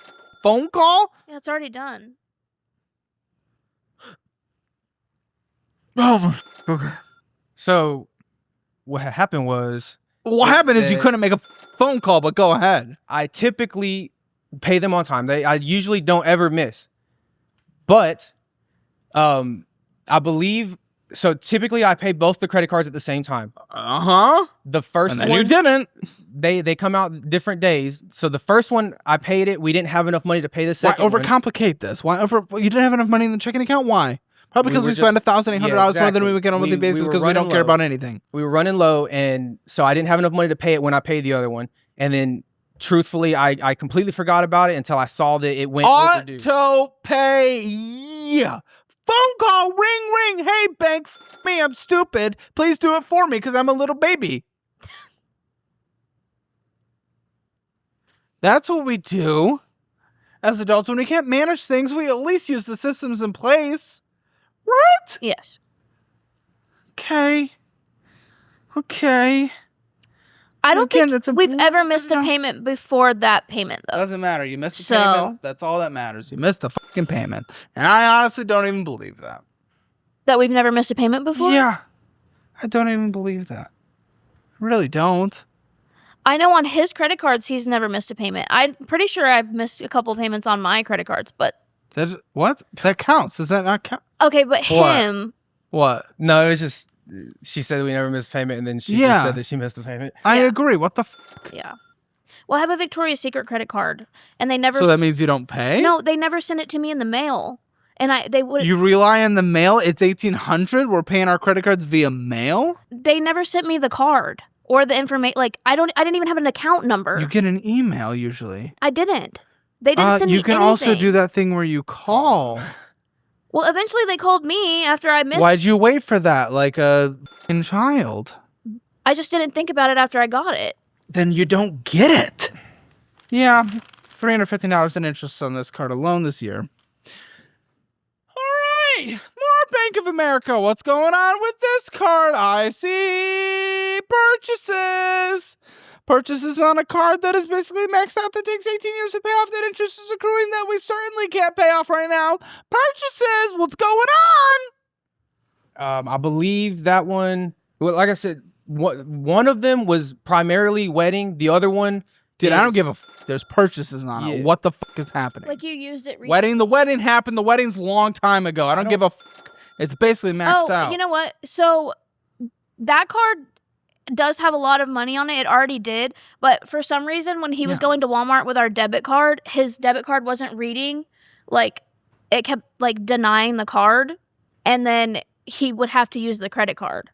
phone call? Yeah, it's already done. Oh, okay. So what happened was What Is happened is you that- couldn't make a phone call, but go ahead. I typically pay them on time. I usually don't ever miss. But I believe so typically I pay both the credit cards at the same time. Uh-huh. The first And then one you didn't. they come out different days. So the first one I paid it. We didn't have enough money to pay the Why second one. overcomplicate this? Why over? You didn't have enough money in the checking account. Why? Probably We because were we spend just- $1,800 more than we exactly. would get on a monthly We basis were because we don't running care low. about anything. We were running low, and so I didn't have enough money to pay it when I paid the other one. And then truthfully, I completely forgot about it until I saw that it went overdue. Auto pay. Yeah. Phone call. Ring, ring. Hey, bank. Me. I'm stupid. Please do it for me because I'm a little baby. That's what we do as adults. When we can't manage things, we at least use the systems in place. Right? Yes. Okay. Okay. I don't Again, think that's a- we've ever missed a payment before that payment, though. Doesn't matter. You missed the So- payment. That's all that matters. You missed the fucking payment. And I honestly don't even believe that. That we've never missed a payment before? Yeah. I don't even believe that. I really don't. I know on his credit cards, he's never missed a payment. I'm pretty sure I've missed a couple payments on my credit cards, but... What? That counts. Does that not count? Okay, but What? him... What? No, it was just she said we never missed payment, and then she Yeah. just said that she missed a payment. I Yeah. agree. What the fuck? Yeah. Well, I have a Victoria's Secret credit card, and they never... So that means you don't pay? No, they never sent it to me in the mail. And they would... You rely on the mail? It's $1,800. We're paying our credit cards via mail? They never sent me the card or the information. Like, I didn't even have an account number. You get an email usually. I didn't. They didn't send me you can anything. also do that thing where you call. Well, eventually they called me after I missed... Why'd you wait for that like a f***ing child? I just didn't think about it after I got it. Then you don't get it. Yeah, $350 in interest on this card alone this year. All right, more Bank of America. What's going on with this card? I see purchases. Purchases on a card that is basically maxed out that takes 18 years to pay off, that interest is accruing that we certainly can't pay off right now. Purchases, what's going on? I believe that one. Well, like I said, one of them was primarily wedding. The other one, Dude, I don't is- give a f***. There's purchases on it. Yeah. What the fuck is happening? Like, you used it recently. Wedding, the wedding happened. The wedding's a long time ago. I don't give a f***. It's basically maxed out. You know what? So, that card does have a lot of money on it. It already did. But for some reason, when he was Yeah. going to Walmart with our debit card, his debit card wasn't reading. Like, it kept, like, denying the card. And then he would have to use the credit card.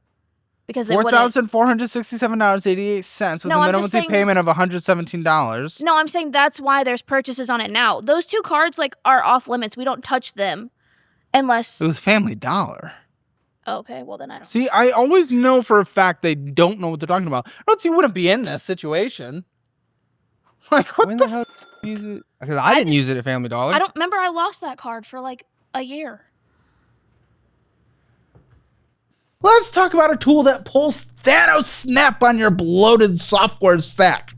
because it wouldn't. $4,467.88 with No, a I'm minimum just fee saying- payment of $117. No, I'm saying that's why there's purchases on it now. Those 2 cards like are off limits. We don't touch them unless. It was Family Dollar. Okay, well then I don't. See, I always know for a fact they don't know what they're talking about. Or else you wouldn't be in this situation. Like, what When the the hell did you use it? Because I didn't use it at Family Dollar. I don't remember. I lost that card for like a year. Let's talk about a tool that pulls Thanos snap on your bloated software stack.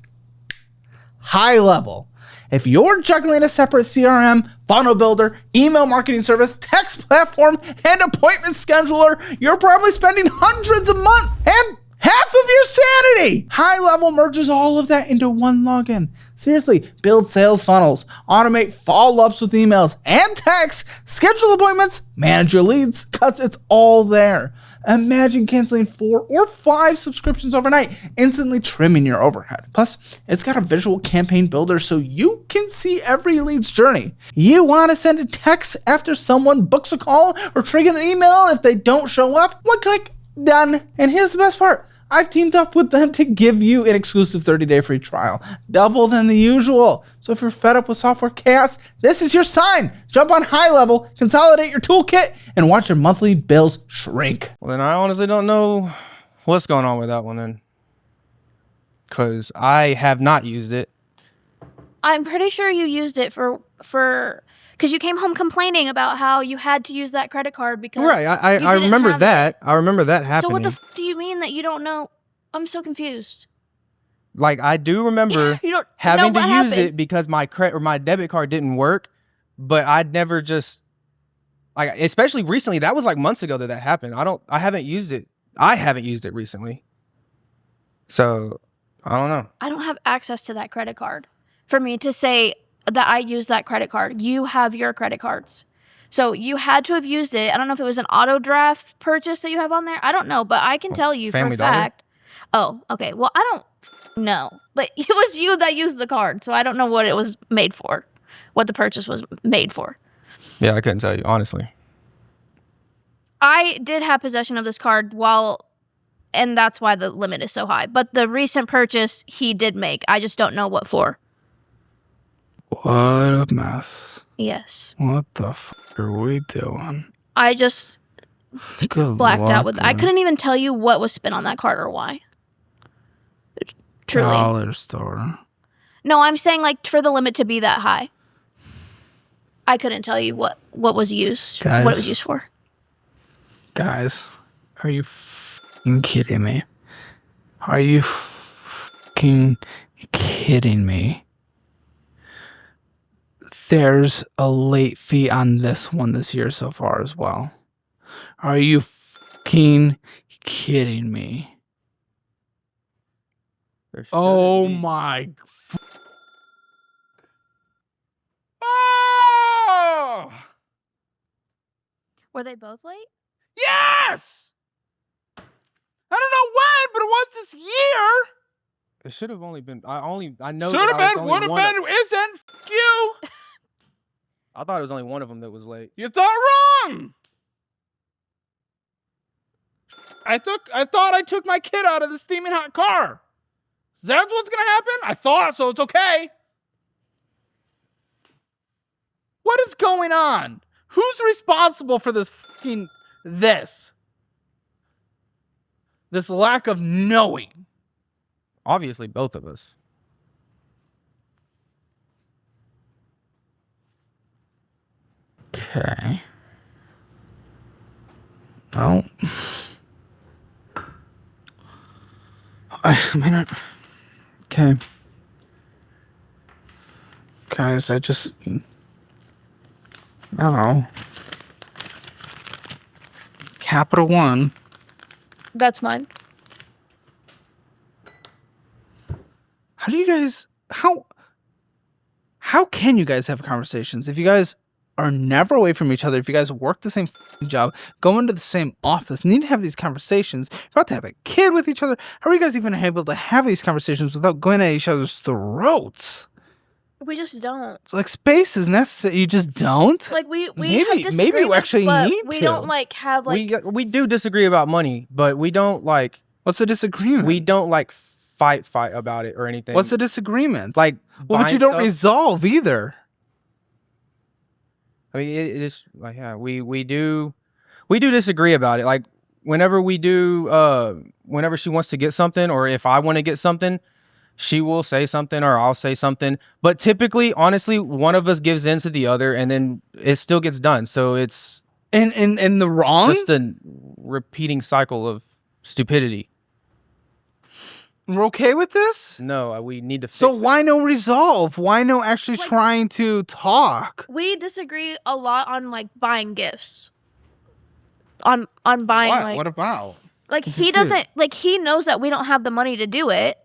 High Level. If you're juggling a separate CRM, funnel builder, email marketing service, text platform, and appointment scheduler, you're probably spending hundreds a month and half of your sanity. High Level merges all of that into one login. Seriously, build sales funnels, automate follow-ups with emails and texts, schedule appointments, manage your leads, because it's all there. Imagine canceling 4 or 5 subscriptions overnight, instantly trimming your overhead. Plus, it's got a visual campaign builder so you can see every lead's journey. You want to send a text after someone books a call or trigger an email if they don't show up? One click, done. And here's the best part. I've teamed up with them to give you an exclusive 30-day free trial, double than the usual. So if you're fed up with software chaos, this is your sign. Jump on High Level, consolidate your toolkit, and watch your monthly bills shrink. Well, then I honestly don't know what's going on with that one then. Because I have not used it. I'm pretty sure you used it for because you came home complaining about how you had to use that credit card because Right, I didn't remember have that. I remember that happening. So what the do you mean that you don't know? I'm so confused. Like, I do remember You don't having know to what use happened. it because my credit or my debit card didn't work, but I'd never just like, especially recently. That was like months ago that happened. I haven't used it. I haven't used it recently. So I don't know. I don't have access to that credit card for me to say that I use that credit card. You have your credit cards. So you had to have used it. I don't know if it was an auto draft purchase that you have on there. I don't know, but I can tell you for a Family Dollar? fact. Oh, okay. Well, I don't know, but it was you that used the card. So I don't know what it was made for, what the purchase was made for. Yeah, I couldn't tell you, honestly. I did have possession of this card and that's why the limit is so high. But the recent purchase he did make. I just don't know what for. What a mess. Yes. What the fuck are we doing? I just Good blacked luck, out with I man. couldn't even tell you what was spent on that card or why. Truly. Dollar store. No, I'm saying like for the limit to be that high. I couldn't tell you what was used. Guys. What it was used for. Guys, are you fucking kidding me? Are you fucking kidding me? There's a late fee on this one this year so far as well. Are you fucking kidding me? There shouldn't Oh be. my. Oh! Were they both late? Yes! I don't know when, but it was this year. It should have only been. I know. Should have that I was been, only would have one of- been, isn't. F you. I thought it was only one of them that was late. You thought wrong. I thought I took my kid out of the steaming hot car. That's what's gonna happen? I thought, so it's okay. What is going on? Who's responsible for this fucking this lack of knowing? Obviously, both of us. Okay. Well, I mean, okay. Guys, I don't know. Capital One. That's mine. How do you guys, how can you guys have conversations if you guys are never away from each other, if you guys work the same job, go into the same office, need to have these conversations, you're about to have a kid with each other, how are you guys even able to have these conversations without going at each other's throats? We just don't. It's like space is necessary. You just don't? Like we Maybe- have maybe we disagreements, actually but need we to. don't like have like we do disagree about money, but we don't like What's the disagreement? we don't like fight about it or anything. What's the disagreement? like? well, but buying you don't stuff- resolve either. I mean, it is like we do disagree about it. Like whenever she wants to get something, or if I want to get something, she will say something or I'll say something. But typically, honestly, one of us gives in to the other, and then it still gets done. So it's In the wrong? just a repeating cycle of stupidity. We're okay with this? No, we need to. So fix it. why no resolve? Why no actually Like- trying to talk? we disagree a lot on like buying gifts. On buying What? like What about? like he confused. doesn't like he knows that we don't have the money to do it,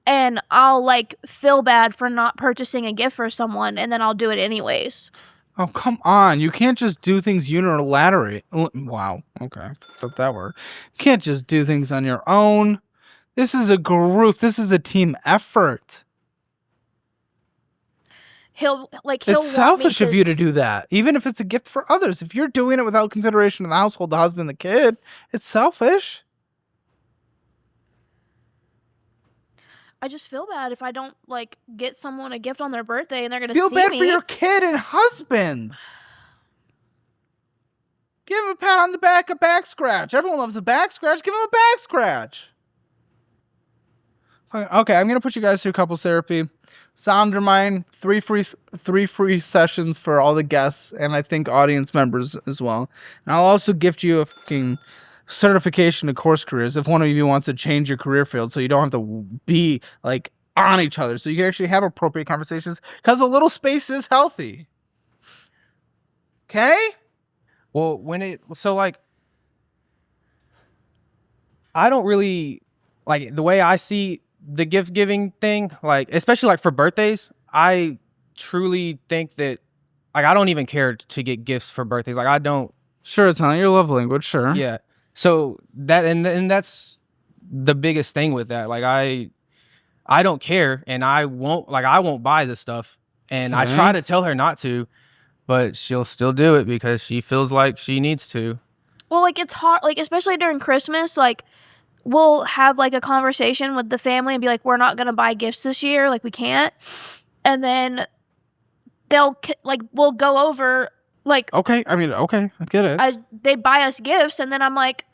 and I'll like feel bad for not purchasing a gift for someone, and then I'll do it anyways. Oh, come on. You can't just do things unilaterally. Wow. Okay. Thought that word. You can't just do things on your own. This is a group. This is a team effort. He'll It's want me selfish of you to do that, even if it's a gift for others. If you're doing it without consideration of the household, the husband, the kid, it's selfish. I just feel bad if I don't like get someone a gift on their birthday and they're gonna Feel see bad me. for your kid and husband. Give him a pat on the back, a back scratch. Everyone loves a back scratch. Give him a back scratch. Okay, I'm gonna put you guys through couples therapy. Sound your mind. 3 free sessions for all the guests, and I think audience members as well. And I'll also gift you a fucking certification to course careers if one of you wants to change your career field, so you don't have to be like on each other, so you can actually have appropriate conversations. Because a little space is healthy. Okay. Well, I don't really like the way I see the gift giving thing, like especially like for birthdays. I truly think that like I don't even care to get gifts for birthdays. Like I don't. Sure, it's not your love language. Sure. Yeah. So that and that's the biggest thing with that. Like I don't care, and I won't buy this stuff, and I Okay. try to tell her not to, but she'll still do it because she feels like she needs to. Well, like it's hard, like especially during Christmas, like we'll have like a conversation with the family and be like, we're not gonna buy gifts this year, like we can't, and then we'll go over like Okay. I mean, okay. I get it. they buy us gifts, and then I'm like,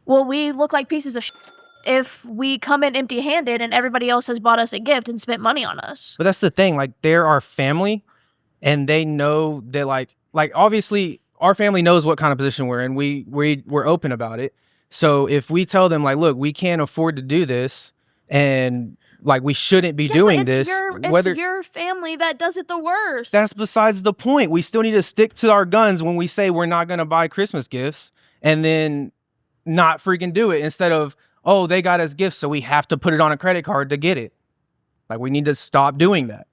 well, we look like pieces of shit if we come in empty-handed and everybody else has bought us a gift and spent money on us. But that's the thing. Like they're our family, and they know that like obviously our family knows what kind of position we're in. We're open about it. So if we tell them like, look, we can't afford to do this, and like we shouldn't be doing this, It's your family that does it the worst. that's besides the point. We still need to stick to our guns when we say we're not going to buy Christmas gifts, and then not freaking do it instead of, oh, they got us gifts, so we have to put it on a credit card to get it. Like we need to stop doing that.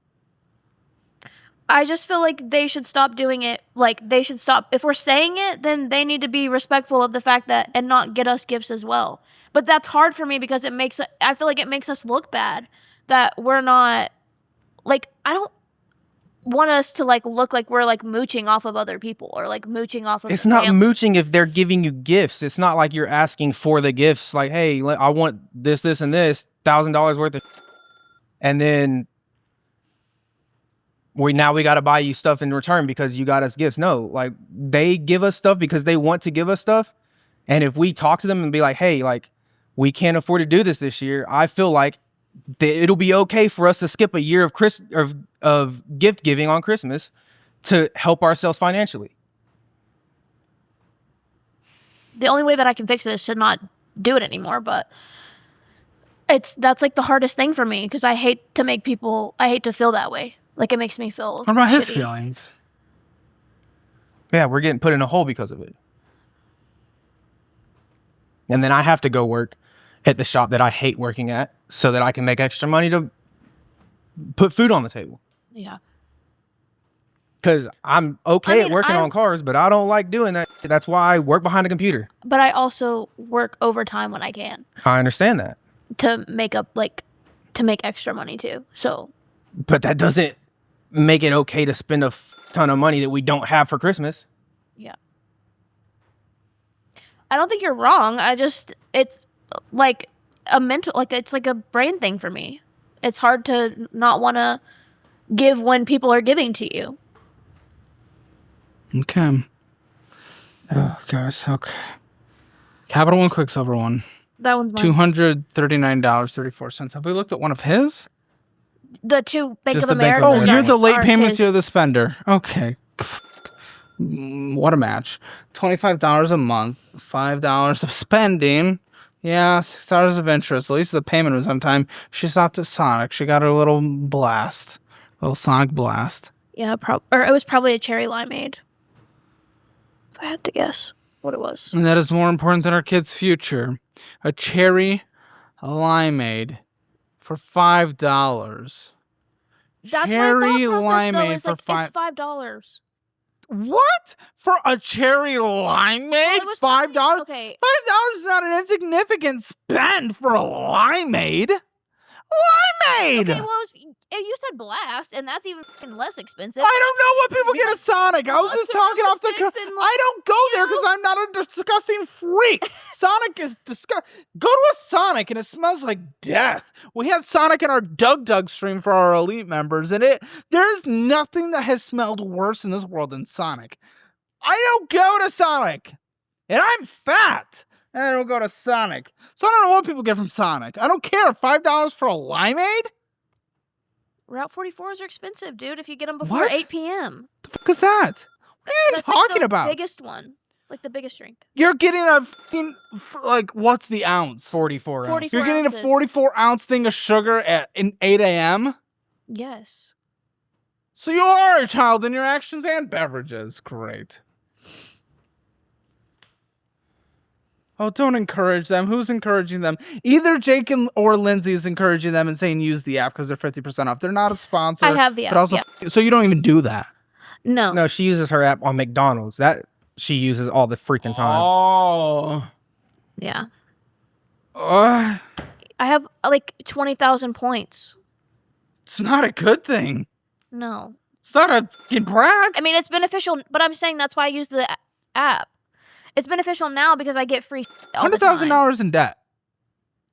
I just feel like they should stop doing it. Like they should stop. If we're saying it, then they need to be respectful of the fact that and not get us gifts as well. But that's hard for me because I feel like it makes us look bad that we're not like, I don't want us to like look like we're like mooching off of other people or like mooching off of It's the not family. mooching if they're giving you gifts. It's not like you're asking for the gifts. Like, hey, I want this, and this $1,000 worth of, and then we got to buy you stuff in return because you got us gifts. No, like they give us stuff because they want to give us stuff. And if we talk to them and be like, hey, like we can't afford to do this year, I feel like it'll be okay for us to skip a year of gift giving on Christmas to help ourselves financially. The only way that I can fix it is to not do it anymore, but that's like the hardest thing for me because I hate to feel that way. Like it makes me feel What about his shitty. feelings? Yeah, we're getting put in a hole because of it. And then I have to go work at the shop that I hate working at so that I can make extra money to put food on the table. Yeah. Because I'm okay at working on cars, but I don't like doing that. That's why I work behind a computer. But I also work overtime when I can I understand that. to make extra money too. So But that doesn't make it okay to spend a ton of money that we don't have for Christmas. Yeah. I don't think you're wrong. It's like a mental, like it's like a brain thing for me. It's hard to not want to give when people are giving to you. Okay. Oh, guys. Okay. Capital One Quicksilver one. That one's mine. $239.34. Have we looked at one of his? The two Bank Just of the Bank America. of Oh, America. you're the late are payments. his. You're the spender. Okay. What a match. $25 a month. $5 of spending. Yeah, $6 of interest. At least the payment was on time. She stopped at Sonic. She got her little blast. Little Sonic blast. Yeah, or it was probably a cherry limeade. If I had to guess what it was. And that is more important than our kids' future. A cherry limeade for $5. That's Cherry my thought process, though. limeade Is for like, it's $5. What? For a cherry limeade? It was $5? Okay. $5 is not an insignificant spend for a limeade. Limeade! Okay, well, you said blast, and that's even fucking less expensive. I don't know what people get at Sonic. I was Lots just of talking off the sticks cuff. and, I don't go there because I'm not a disgusting freak. Sonic is disgusting. Go to a Sonic and it smells like death. We had Sonic in our Doug stream for our elite members, and there's nothing that has smelled worse in this world than Sonic. I don't go to Sonic, and I'm fat, and I don't go to Sonic. So I don't know what people get from Sonic. I don't care. $5 for a limeade? Route 44s are expensive, dude, if you get them before What? 8 p.m. The fuck is that? What are you That's talking like the about? biggest one. Like the biggest drink. You're getting a fucking, like, what's the ounce? 44 ounce. 44 You're getting ounces. a 44-ounce thing of sugar at 8 a.m.? Yes. So you are a child in your actions and beverages. Great. Oh, don't encourage them. Who's encouraging them? Either Jake or Lindsay is encouraging them and saying use the app because they're 50% off. They're not a sponsor. I have the app, But also, so you don't even do that. No. No, she uses her app on McDonald's. That she uses all the freaking time. Oh. Yeah. Uh, I have like 20,000 points. it's not a good thing. No. It's not a fucking brag. I mean, it's beneficial, but I'm saying that's why I use the app. It's beneficial now because I get free all the time. $100,000 in debt.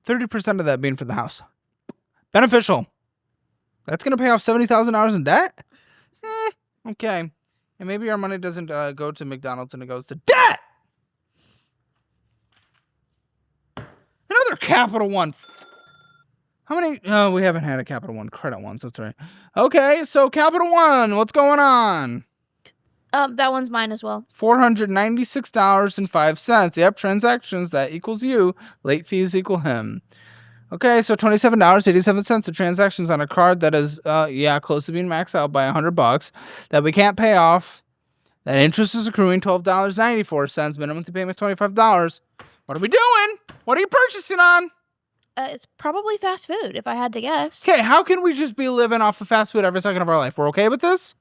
30% of that being for the house. Beneficial. That's going to pay off $70,000 in debt? Okay. And maybe our money doesn't go to McDonald's and it goes to debt. Another Capital One. How many? Oh, we haven't had a Capital One credit once. That's right. Okay, so Capital One, what's going on? That one's mine as well. $496.05. Yep, transactions, that equals you. Late fees equal him. Okay, so $27.87 of transactions on a card that is, close to being maxed out by $100 that we can't pay off. That interest is accruing $12.94. Minimum to payment $25. What are we doing? What are you purchasing on? It's probably fast food, if I had to guess. Okay, how can we just be living off of fast food every second of our life? We're okay with this?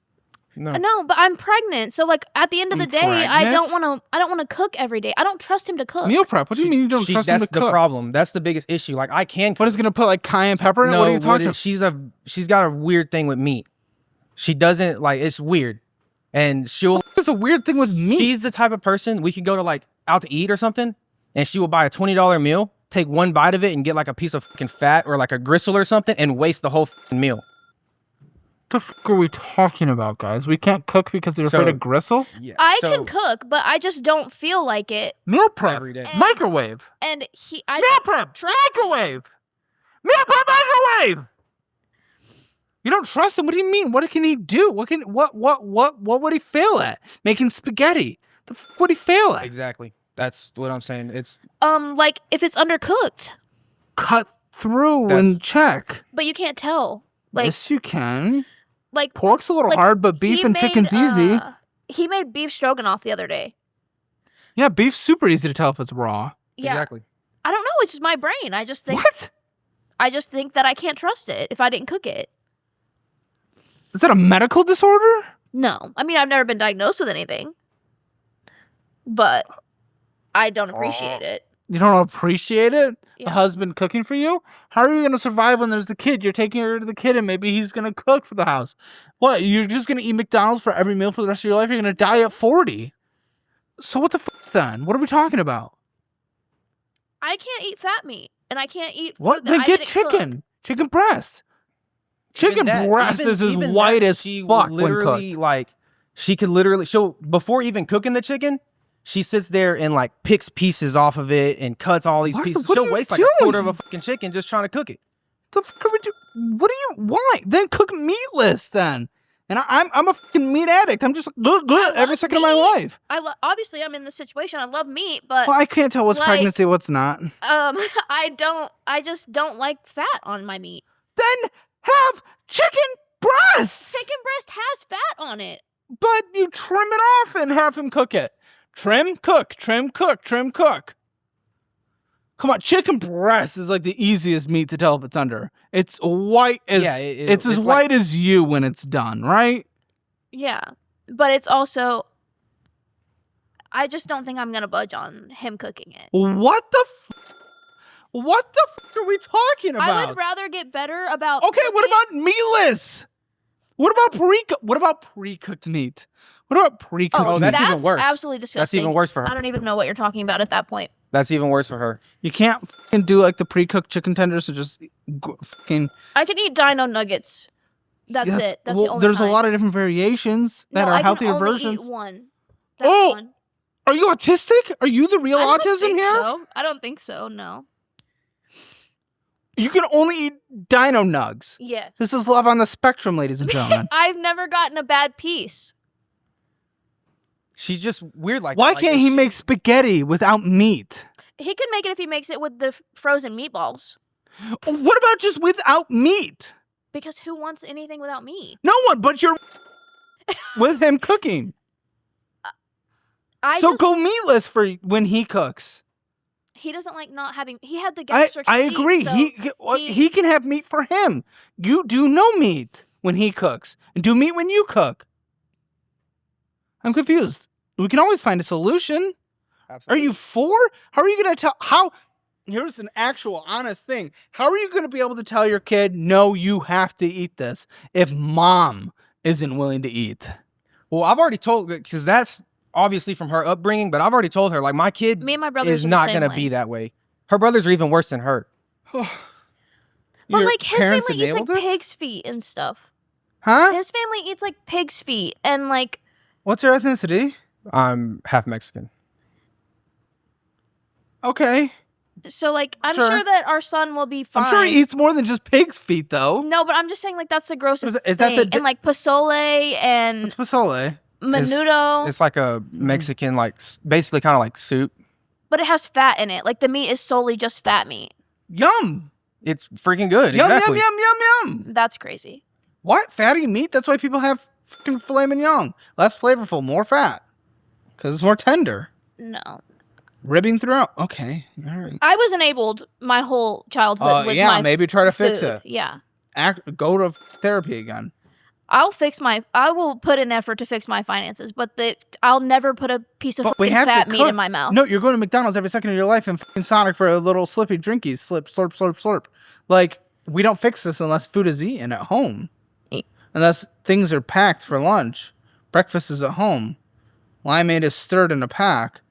No. No, but I'm pregnant, so like at the end of the day, I don't want to cook every day. I don't trust him to cook. Meal prep. What do you mean you don't trust him to That's the cook? problem. That's the biggest issue. Like I can cook. What is going to put like cayenne pepper in it? No, What are you talking about? she's got a weird thing with meat. She doesn't like it's weird. And she'll It's a weird thing with meat. she's the type of person we could go to like out to eat or something and she will buy a $20 meal, take one bite of it and get like a piece of fucking fat or like a gristle or something and waste the whole fucking meal. What the fuck are we talking about, guys? We can't cook because you're afraid of gristle? Yeah. I can cook, but I just don't feel like it. Meal prep. Every day. Microwave. And I Meal prep. Microwave. Meal prep microwave. You don't trust him? What do you mean? What can he do? What would he fail at? Making spaghetti. The fuck would he fail at? Exactly. That's what I'm saying. It's like if it's undercooked, Cut through That's- and check. but you can't tell. Like Yes, you can. like Pork's a little like, hard, but beef he and made, chicken's easy. He made beef stroganoff the other day. Yeah, beef's super easy to tell if it's raw. Yeah. exactly. I don't know, it's just my brain. I just think What? that I can't trust it if I didn't cook it. Is that a medical disorder? No. I mean, I've never been diagnosed with anything. But I don't appreciate it. You don't appreciate it? Yeah. A husband cooking for you? How are you going to survive when there's the kid? You're taking care of the kid and maybe he's going to cook for the house. What? You're just going to eat McDonald's for every meal for the rest of your life? You're going to die at 40. So what the then? What are we talking about? I can't eat fat meat, and I can't eat. What? Food that Then I get didn't chicken. cook. Chicken breast. Chicken breast is as white as fuck when cooked. Like, she could literally, before even cooking the chicken, she sits there and like picks pieces off of it and cuts all these pieces. What are She'll you waste like a quarter of doing? a fucking chicken just trying to cook it. The fuck are we doing? What do you? Why? Then cook meatless then. And I'm a fucking meat addict. I'm just good every second of my life. Obviously I'm in this situation. I love meat, but Well, I can't tell what's like, pregnancy, what's not. I just don't like fat on my meat. Then have chicken breasts. Chicken breast has fat on it. But you trim it off and have him cook it. Trim, cook, trim, cook, trim, cook. Come on, chicken breast is like the easiest meat to tell if it's under. It's white as it's as white as you when it's done, right? Yeah, but it's also. I just don't think I'm gonna budge on him cooking it. What the fuck are we talking about? I would rather get better about. Okay, what about meatless? What about pre-cooked meat? What about pre-cooked Oh, meat? that's even worse. Absolutely disgusting. That's even worse for her. I don't even know what you're talking about at that point. That's even worse for her. You can't fucking do like the pre-cooked chicken tenders to just fucking. I can eat dino nuggets. That's it. That's the only there's time. a lot of different variations that are healthier I can only versions. Eat one. That's Oh! one. Are you autistic? Are you the real I don't autism think here? So. I don't think so. No. You can only eat dino nugs. Yes. This is love on the spectrum, ladies and gentlemen. I've never gotten a bad piece. She's just weird like Why that. can't he make spaghetti without meat? He could make it if he makes it with the frozen meatballs. What about just without meat? Because who wants anything without meat? No one, but you're with him cooking. Go meatless for when he cooks. He doesn't like not having. He had the gastric I sleeve, agree. so He can have meat for him. You do no meat when he cooks, and do meat when you cook. I'm confused. We can always find a solution. Absolutely. Are you for? How are you going to tell? Here's an actual honest thing. How are you going to be able to tell your kid, no, you have to eat this if mom isn't willing to eat? Well, I've already told, because that's obviously from her upbringing, but I've already told her, like, my kid me and my brothers is are the not same going to way. be that way. Her brothers are even worse than her. But Your like his parents family eats like enabled it? pig's feet and stuff. Huh? His family eats like pig's feet and like. What's your ethnicity? I'm half Mexican. Okay. So like I'm Sure. sure that our son will be fine. I'm sure he eats more than just pig's feet, though. No, but I'm just saying like that's the grossest Is that thing. And like pozole and It's pozole. menudo, It's like a Mexican, like, basically kind of like soup. but it has fat in it. Like the meat is solely just fat meat. Yum. It's freaking good. Yum, exactly. yum, yum, yum, yum. That's crazy. What? Fatty meat? That's why people have fucking filet mignon. Less flavorful, more fat. Because it's more tender. No. Ribbing throughout. Okay. All right. I was enabled my whole childhood with yeah, my maybe try to fix food. it. Yeah. Go to therapy again. I will put an effort to fix my finances, but I'll never put a piece of But we fucking have to fat meat cook. in my mouth. No, you're going to McDonald's every second of your life and fucking Sonic for a little slippy drinkies. Slip, slurp, slurp, slurp. Like, we don't fix this unless food is eaten at home. Unless things are packed for lunch. Breakfast is at home. Limeade is stirred in a pack.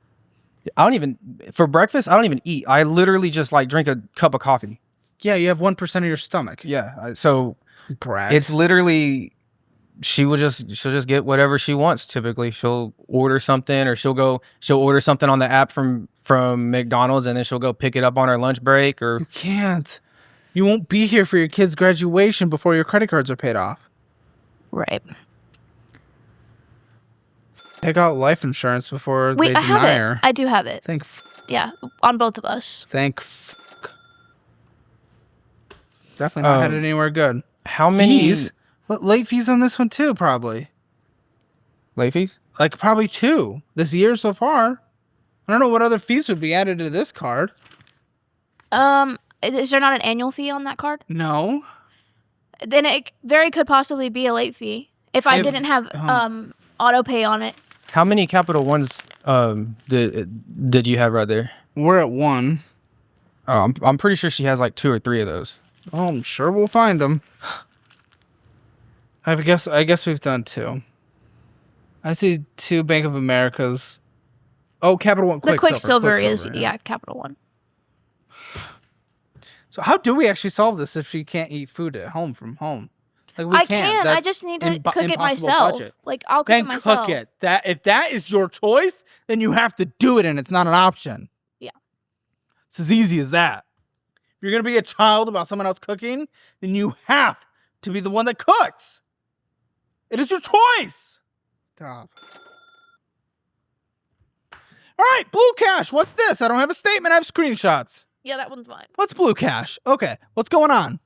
For breakfast, I don't even eat. I literally just like drink a cup of coffee. Yeah, you have 1% of your stomach. Yeah. So Brad. it's literally, she'll just get whatever she wants. Typically she'll order something, or she'll order something on the app from McDonald's, and then she'll go pick it up on her lunch break. Or You can't. You won't be here for your kid's graduation before your credit cards are paid off. Right. Take out life insurance before Wait, they I have deny it. her. I do have it. Thank Yeah, on both of us. Definitely not headed anywhere good. how many Fees? What, late fees on this one too, probably. late fees? Like probably 2 this year so far. I don't know what other fees would be added to this card. Is there not an annual fee on that card? No. Then it very could possibly be a late fee if I didn't have auto pay on it. How many Capital Ones did you have right there? We're at 1. Oh, I'm pretty sure she has like 2 or 3 of those. Oh, I'm sure we'll find them. I guess we've done 2. I see 2 Bank of Americas. Oh, Capital One. The Quicksilver is yeah. Capital One. So how do we actually solve this if she can't eat food at home from home? Like I can. I just need to cook it myself. Budget. Like I'll cook it myself. Then cook it. If that is your choice, then you have to do it, and it's not an option. Yeah. It's as easy as that. If you're gonna be a child about someone else cooking, then you have to be the one that cooks. It is your choice. Stop. All right, Blue Cash. What's this? I don't have a statement. I have screenshots. Yeah, that one's mine. What's Blue Cash? Okay, what's going on?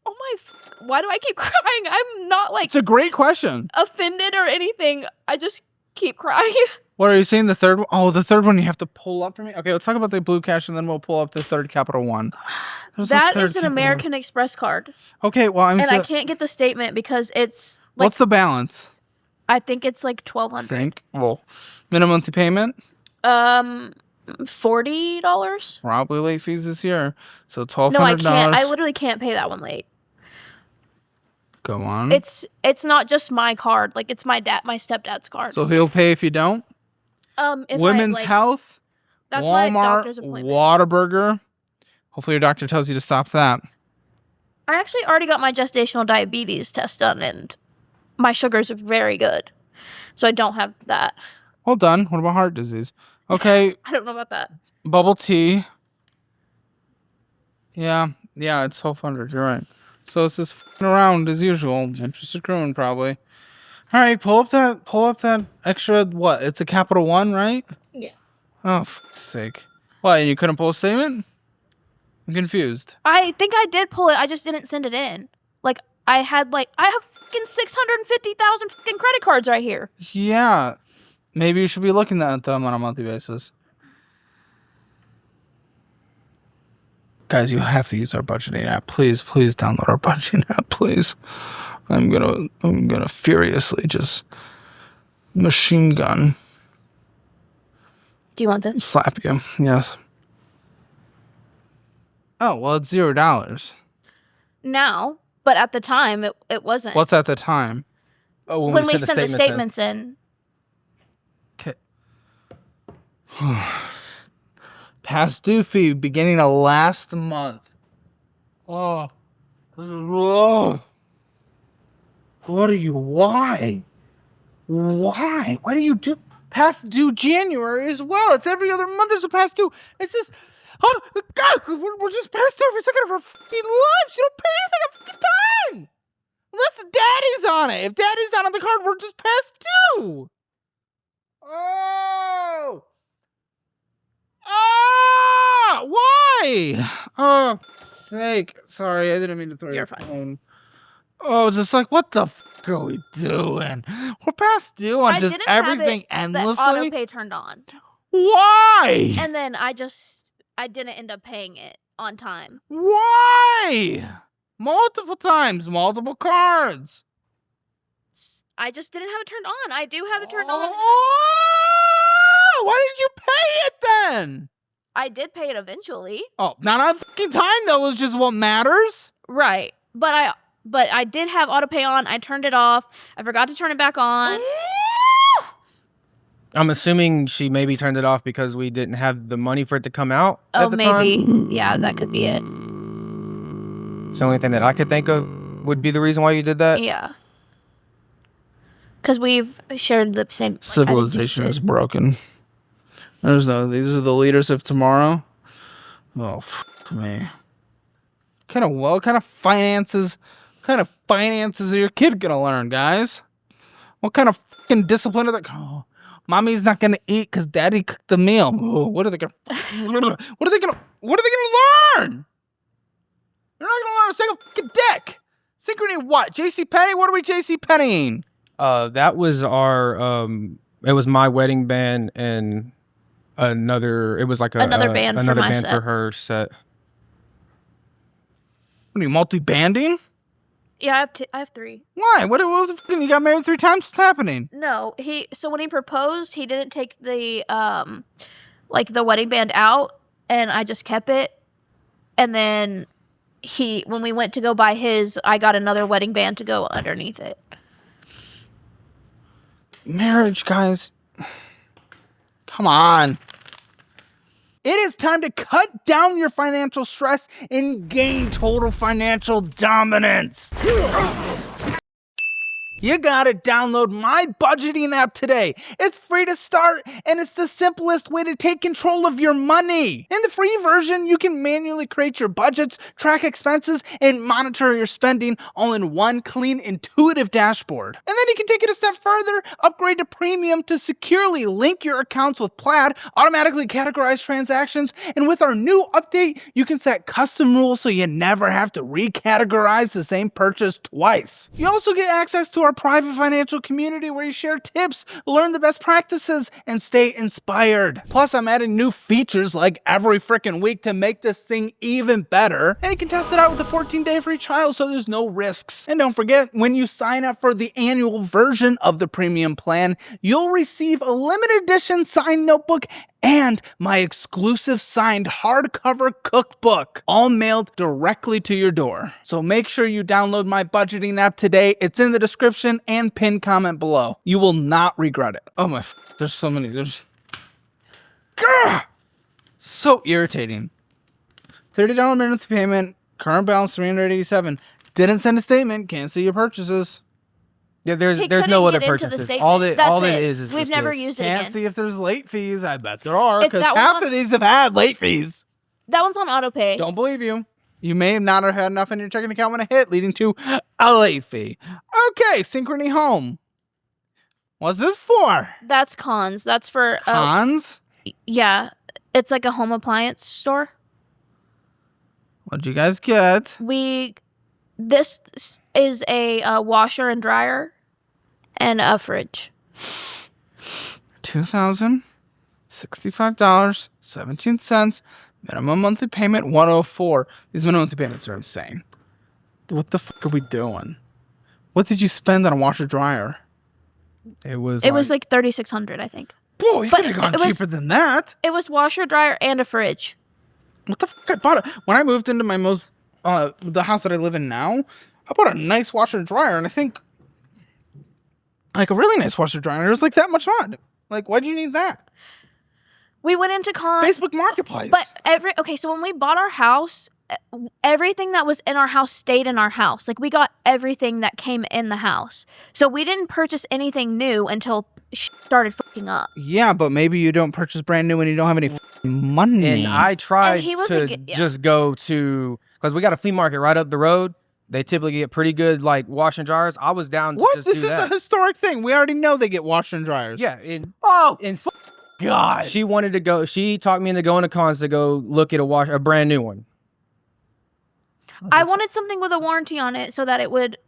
Oh my! Why do I keep crying? I'm not like It's a great question. offended or anything. I just keep crying. What are you saying? The third one? Oh, the third one you have to pull up for me? Okay, let's talk about the Blue Cash and then we'll pull up the third Capital One. That is an American Express card. Okay, well, I can't get the statement because it's like, what's the balance? I think it's like $1,200. Well, minimum monthly payment? $40. Probably late fees this year. So $1,200. No, I can't. I literally can't pay that one late. Go on. It's not just my card. Like it's my stepdad's card. So he'll pay if you don't? If Women's Health, that's my Walmart, doctor's appointment. Whataburger. Hopefully your doctor tells you to stop that. I actually already got my gestational diabetes test done, and my sugars are very good. So I don't have that. Well done. What about heart disease? Okay. I don't know about that. Bubble tea. Yeah, it's 1,200. You're right. So it's just f***ing around as usual. Interest accruing probably. All right, pull up that extra. What? It's a Capital One, right? Yeah. Oh, fuck's sake. What? And you couldn't pull a statement? I'm confused. I think I did pull it. I just didn't send it in. Like I have fucking 650,000 fucking credit cards right here. Yeah. Maybe you should be looking at them on a monthly basis. Guys, you have to use our budgeting app. Please download our budgeting app, please. I'm gonna furiously just machine gun Do you want this? slap you. Yes. Oh, well, it's $0. Now, but at the time it wasn't. What's at the time? Oh, when we sent the statements in. Okay. Past due fee beginning of last month. Oh. Whoa. What are you? Why? Why? Why do you do past due January as well? It's every other month there's a past due. It's just, oh, God, we're just past due every second of our fucking lives. You don't pay anything at fucking time. Unless daddy's on it. If daddy's not on the card, we're just past due. Oh. Ah! Why? Oh, sake. Sorry, I didn't mean to throw your phone. Oh, just like, what the fuck are we doing? We're past due on just everything endlessly. The auto pay turned on. Why? And then I didn't end up paying it on time. Why? Multiple times, multiple cards. I just didn't have it turned on. I do have it turned on. Oh, why did you pay it then? I did pay it eventually. Oh, not on fucking time though, is just what matters. Right. But I did have auto pay on. I turned it off. I forgot to turn it back on. I'm assuming she maybe turned it off because we didn't have the money for it to come out at the maybe. time. Yeah, that could be it. It's the only thing that I could think of would be the reason why you did that. Yeah. Because we've shared the same... Civilization is broken. These are the leaders of tomorrow. Oh, fuck me. What kind of finances are your kid gonna learn, guys? What kind of fucking discipline are they? Oh, mommy's not gonna eat because daddy cooked the meal. Oh, what are they gonna learn? They're not gonna learn to suck a fucking dick. Synchrony what? JCPenney? What are we JCPenneying? That was our it was my wedding band and another band for her set. What are you, multi-banding? Yeah, I have 3. Why? What the f- you got married 3 times? What's happening? No, so when he proposed, he didn't take the like the wedding band out, and I just kept it. And then when we went to go buy his, I got another wedding band to go underneath it. Marriage, guys. Come on. It is time to cut down your financial stress and gain total financial dominance. You gotta download my budgeting app today. It's free to start, and it's the simplest way to take control of your money. In the free version, you can manually create your budgets, track expenses, and monitor your spending all in one clean, intuitive dashboard. And then you can take it a step further, upgrade to premium to securely link your accounts with Plaid, automatically categorize transactions, and with our new update, you can set custom rules so you never have to recategorize the same purchase twice. You also get access to our private financial community where you share tips, learn the best practices, and stay inspired. Plus, I'm adding new features like every freaking week to make this thing even better. And you can test it out with a 14-day free trial so there's no risks. And don't forget, when you sign up for the annual version of the premium plan, you'll receive a limited edition signed notebook and my exclusive signed hardcover cookbook, all mailed directly to your door. So make sure you download my budgeting app today. It's in the description and pinned comment below. You will not regret it. Oh my, there's so many. There's Gah! So irritating. $30 monthly payment, current balance $387. Didn't send a statement, can't see your purchases. Yeah, there's couldn't no get other into the purchases. statement. All it That's it. is We've just never this. used it Can't again. see if there's late fees. I bet there are, If because that was half on- of these have had late fees. That one's on auto pay. Don't believe you. You may not have had enough in your checking account when it hit, leading to a late fee. Okay, Synchrony Home. What's this for? That's cons. That's for Cons? yeah. It's like a home appliance store. What'd you guys get? This is a washer and dryer and a fridge. $2,065.17. Minimum monthly payment $104. These minimum monthly payments are insane. What the fuck are we doing? What did you spend on a washer dryer? It was like 3,600, I think. Whoa, you But could have gone it was- cheaper than that. It was washer, dryer, and a fridge. What the fuck? I bought it when I moved into my the house that I live in now. I bought a nice washer and dryer, and I think like a really nice washer dryer. And it was like that much on. Like, why'd you need that? We went into cons. Facebook Marketplace. But so when we bought our house, everything that was in our house stayed in our house. Like, we got everything that came in the house. So we didn't purchase anything new until started fucking up. Yeah, but maybe you don't purchase brand new when you don't have any money. And I tried he to wasn't just go to, because we got a flea market right up the road. They typically get pretty good like wash and dryers. I was down to What? just This do is that. a historic thing. We already know they get washer and dryers. Yeah. God. She wanted to go. She talked me into going to cons to go look at a brand new one. I wanted something with a warranty on it so that it would,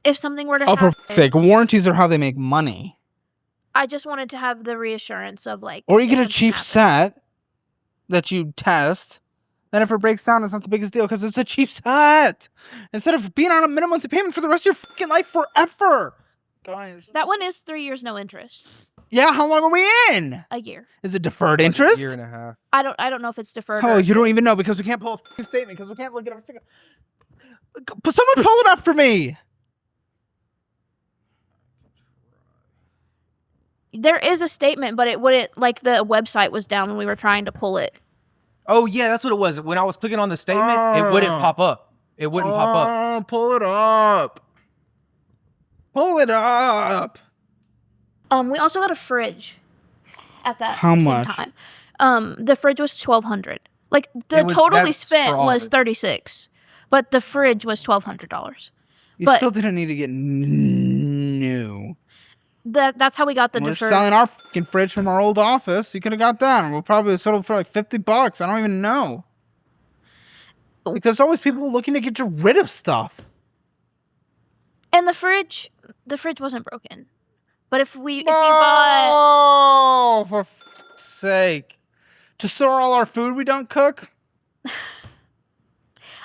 if something were to Oh, for happen, fuck's sake. Warranties are how they make money. I just wanted to have the reassurance of like. Or you if get a something cheap happened. set that you test. Then if it breaks down, it's not the biggest deal because it's a cheap set. Instead of being on a minimum monthly payment for the rest of your fucking life forever. Guys. That one is 3 years, no interest. Yeah, how long are we in? A year. Is it deferred Like interest? A year and a half. I don't know if it's deferred. Oh, or you don't even know because we can't pull a fucking statement because we can't look at every single. But someone pull it up for me. There is a statement, but it wouldn't, like, the website was down when we were trying to pull it. Oh yeah, that's what it was. When I was clicking on the statement, it wouldn't pop up. It wouldn't pop up. Oh, pull it up. Pull it up. We also got a fridge at that How same much? time. The fridge was $1,200. Like, the total we that's spent for all was of it. $36, but the fridge was $1,200. You But- still didn't need to get new. That's how we got the We're deferred. selling our fucking fridge from our old office. You could have got that. And we'll probably sold it for like $50. I don't even know. Like, there's always people looking to get you rid of stuff. And the fridge wasn't broken. But if you bought, Oh, for fuck's sake. To store all our food we don't cook?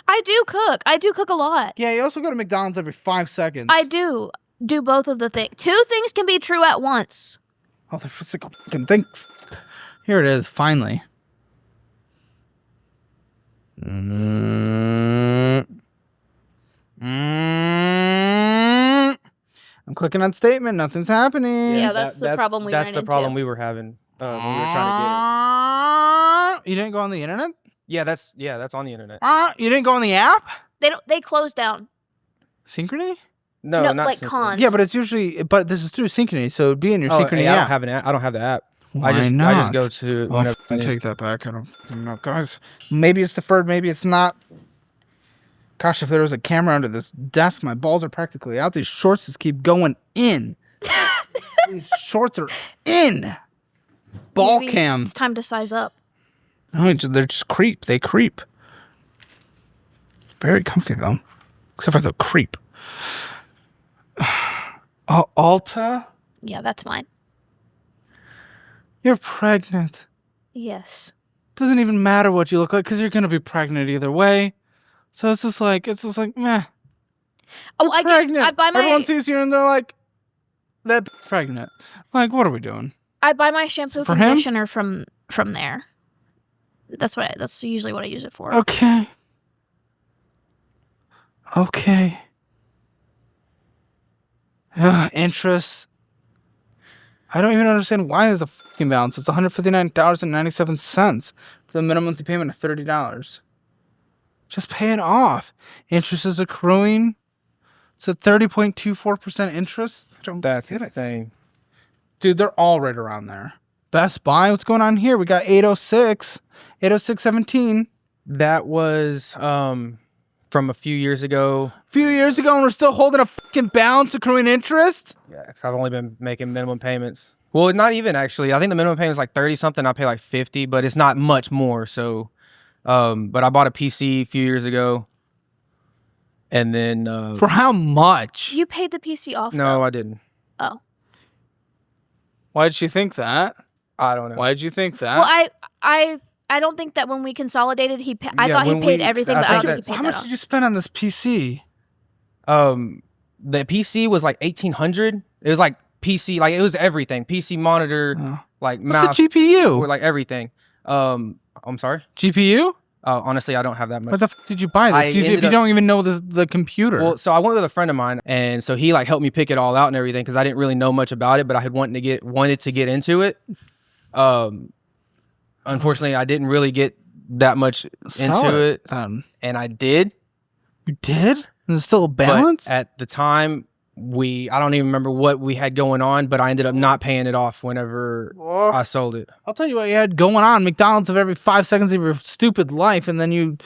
I do cook. I do cook a lot. Yeah, you also go to McDonald's every 5 seconds. I do both of the things. Two things can be true at once. Oh, the physical fucking thing. Here it is, finally. I'm clicking on statement. Nothing's happening. Yeah, that's the problem we ran That's the into. problem we were having when we were trying to get it. You didn't go on the internet? Yeah, that's on the internet. You didn't go on the app? They closed down. Synchrony? No, No, not like Synchrony. cons. Yeah, but it's usually, but this is through Synchrony, so it'd be in your Synchrony I app. don't have an app. I don't have the app. Why I just not? go to I'll whenever I fucking need. take that back. I don't know, guys. Maybe it's deferred. Maybe it's not. Gosh, if there was a camera under this desk, my balls are practically out. These shorts just keep going in. These shorts are in. Ball Maybe cam. It's time to size up. No, they're just creep. They creep. Very comfy though, except for the creep. Oh, Alta, Yeah, that's mine. you're pregnant. Yes. Doesn't even matter what you look like because you're gonna be pregnant either way. So it's just like meh. Oh, I Pregnant. buy my Everyone sees you and they're like, "That pregnant." Like, what are we doing? I buy my shampoo For him? conditioner from there. That's usually what I use it for. Okay. Okay. Interest. I don't even understand why there's a fucking balance. It's $159.97 for the minimum monthly payment of $30. Just pay it off. Interest is accruing. It's at 30.24% interest. I don't That's get the it. thing. Dude, they're all right around there. Best Buy, what's going on here? We got 806.17. That was from a few years ago. A few years ago, and we're still holding a fucking balance accruing interest? Yeah, 'cause I've only been making minimum payments. Well, not even actually. I think the minimum payment is like 30 something. I pay like 50, but it's not much more. So, but I bought a PC a few years ago, and then For how much? You paid the PC off. no, though. I didn't. Oh. Why did you think that? I don't know. Why did you think that? Well, I don't think that when we consolidated, I Yeah, thought he when paid we- everything, I but I don't think think he paid how that much off. did you spend on this PC? The PC was like 1,800. It was like PC, like it was everything. PC monitor, Oh. like What's mouse, the GPU? or like everything. I'm sorry. GPU? Honestly, I don't have that much. What the fuck did you buy I this? If ended you up- don't even know the computer. Well, so I went with a friend of mine, and so he like helped me pick it all out and everything because I didn't really know much about it, but I had wanted to get into it. Unfortunately, I didn't really get that much Sell into it, then. and I did. You did? There's still a balance? But at the time, I don't even remember what we had going on, but I ended up not paying it off whenever Oh. I sold it. I'll tell you what you had going on. McDonald's of every 5 seconds of your stupid life, and then you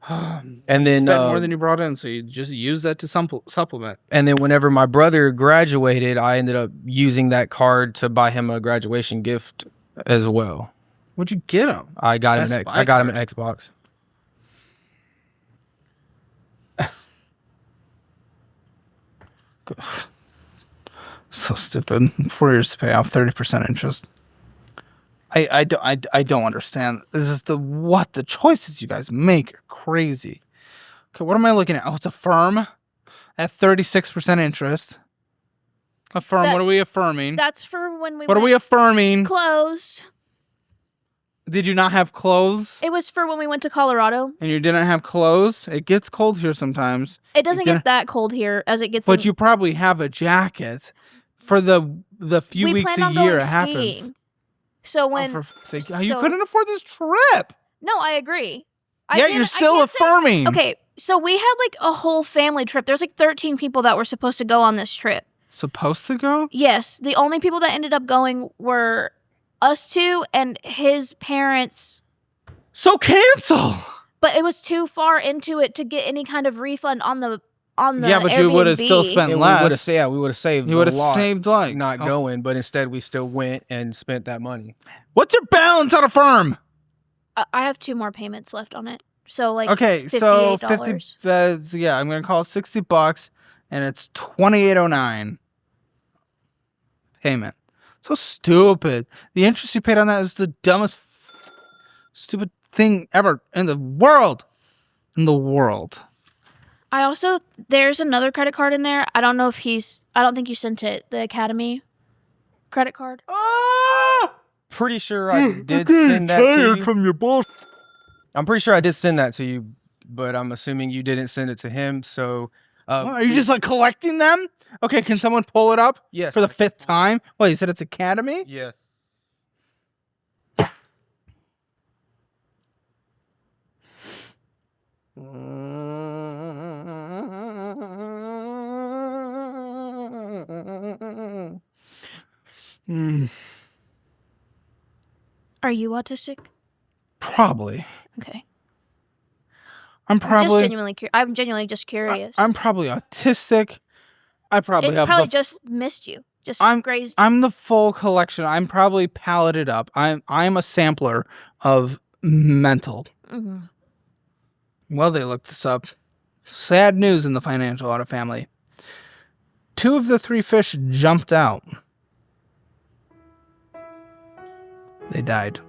And then spent more than you brought in, so you just use that to supplement. and then whenever my brother graduated, I ended up using that card to buy him a graduation gift as well. What'd you get him? I got him Best Buy I got him an Xbox. So stupid. 4 years to pay off 30% interest. I don't understand. This is the choices you guys make are crazy. Okay, what am I looking at? Oh, it's a firm at 36% interest. Affirm. What are we affirming? That's for when we What are we affirming? closed. Did you not have clothes? It was for when we went to Colorado. And you didn't have clothes? It gets cold here sometimes. It doesn't didn't- get that cold here as it gets. But you probably have a jacket for the few we weeks plan a on year going it happens. skiing. So Oh, when for fuck's sake. You so- couldn't afford this trip. no, I agree. Yeah, you're still affirming. Okay, so we had like a whole family trip. There's like 13 people that were supposed to go on this trip. Supposed to go? Yes, the only people that ended up going were us two and his parents. So cancel. But it was too far into it to get any kind of refund on the Yeah, but you would have still Airbnb. spent And less. we would have saved You would a have lot saved like not oh. going, but instead we still went and spent that money. What's your balance on a firm? I have 2 more payments left on it. So like Okay, so $58. 50. So yeah, I'm gonna call it $60, and it's $28.09 payment. So stupid. The interest you paid on that is the dumbest, stupid thing ever in the world. in the world. There's another credit card in there. I don't know if I don't think you sent it. The Academy credit card. Pretty sure I did send that to you. From your bull. I'm pretty sure I did send that to you, but I'm assuming you didn't send it to him. So, Are you just like collecting them? Okay, can someone pull it up? Yes. For the 5th time? Well, you said it's Academy? Yes. Are you autistic? Probably. Okay. I'm probably I'm genuinely just curious. I'm probably autistic. I probably it have probably just missed you. Just grazed. I'm the full collection. I'm probably paleted up. I'm a sampler of mental. Mm-hmm. Well, they looked this up. Sad news in the financial audit family. 2 of the 3 fish jumped out. They died.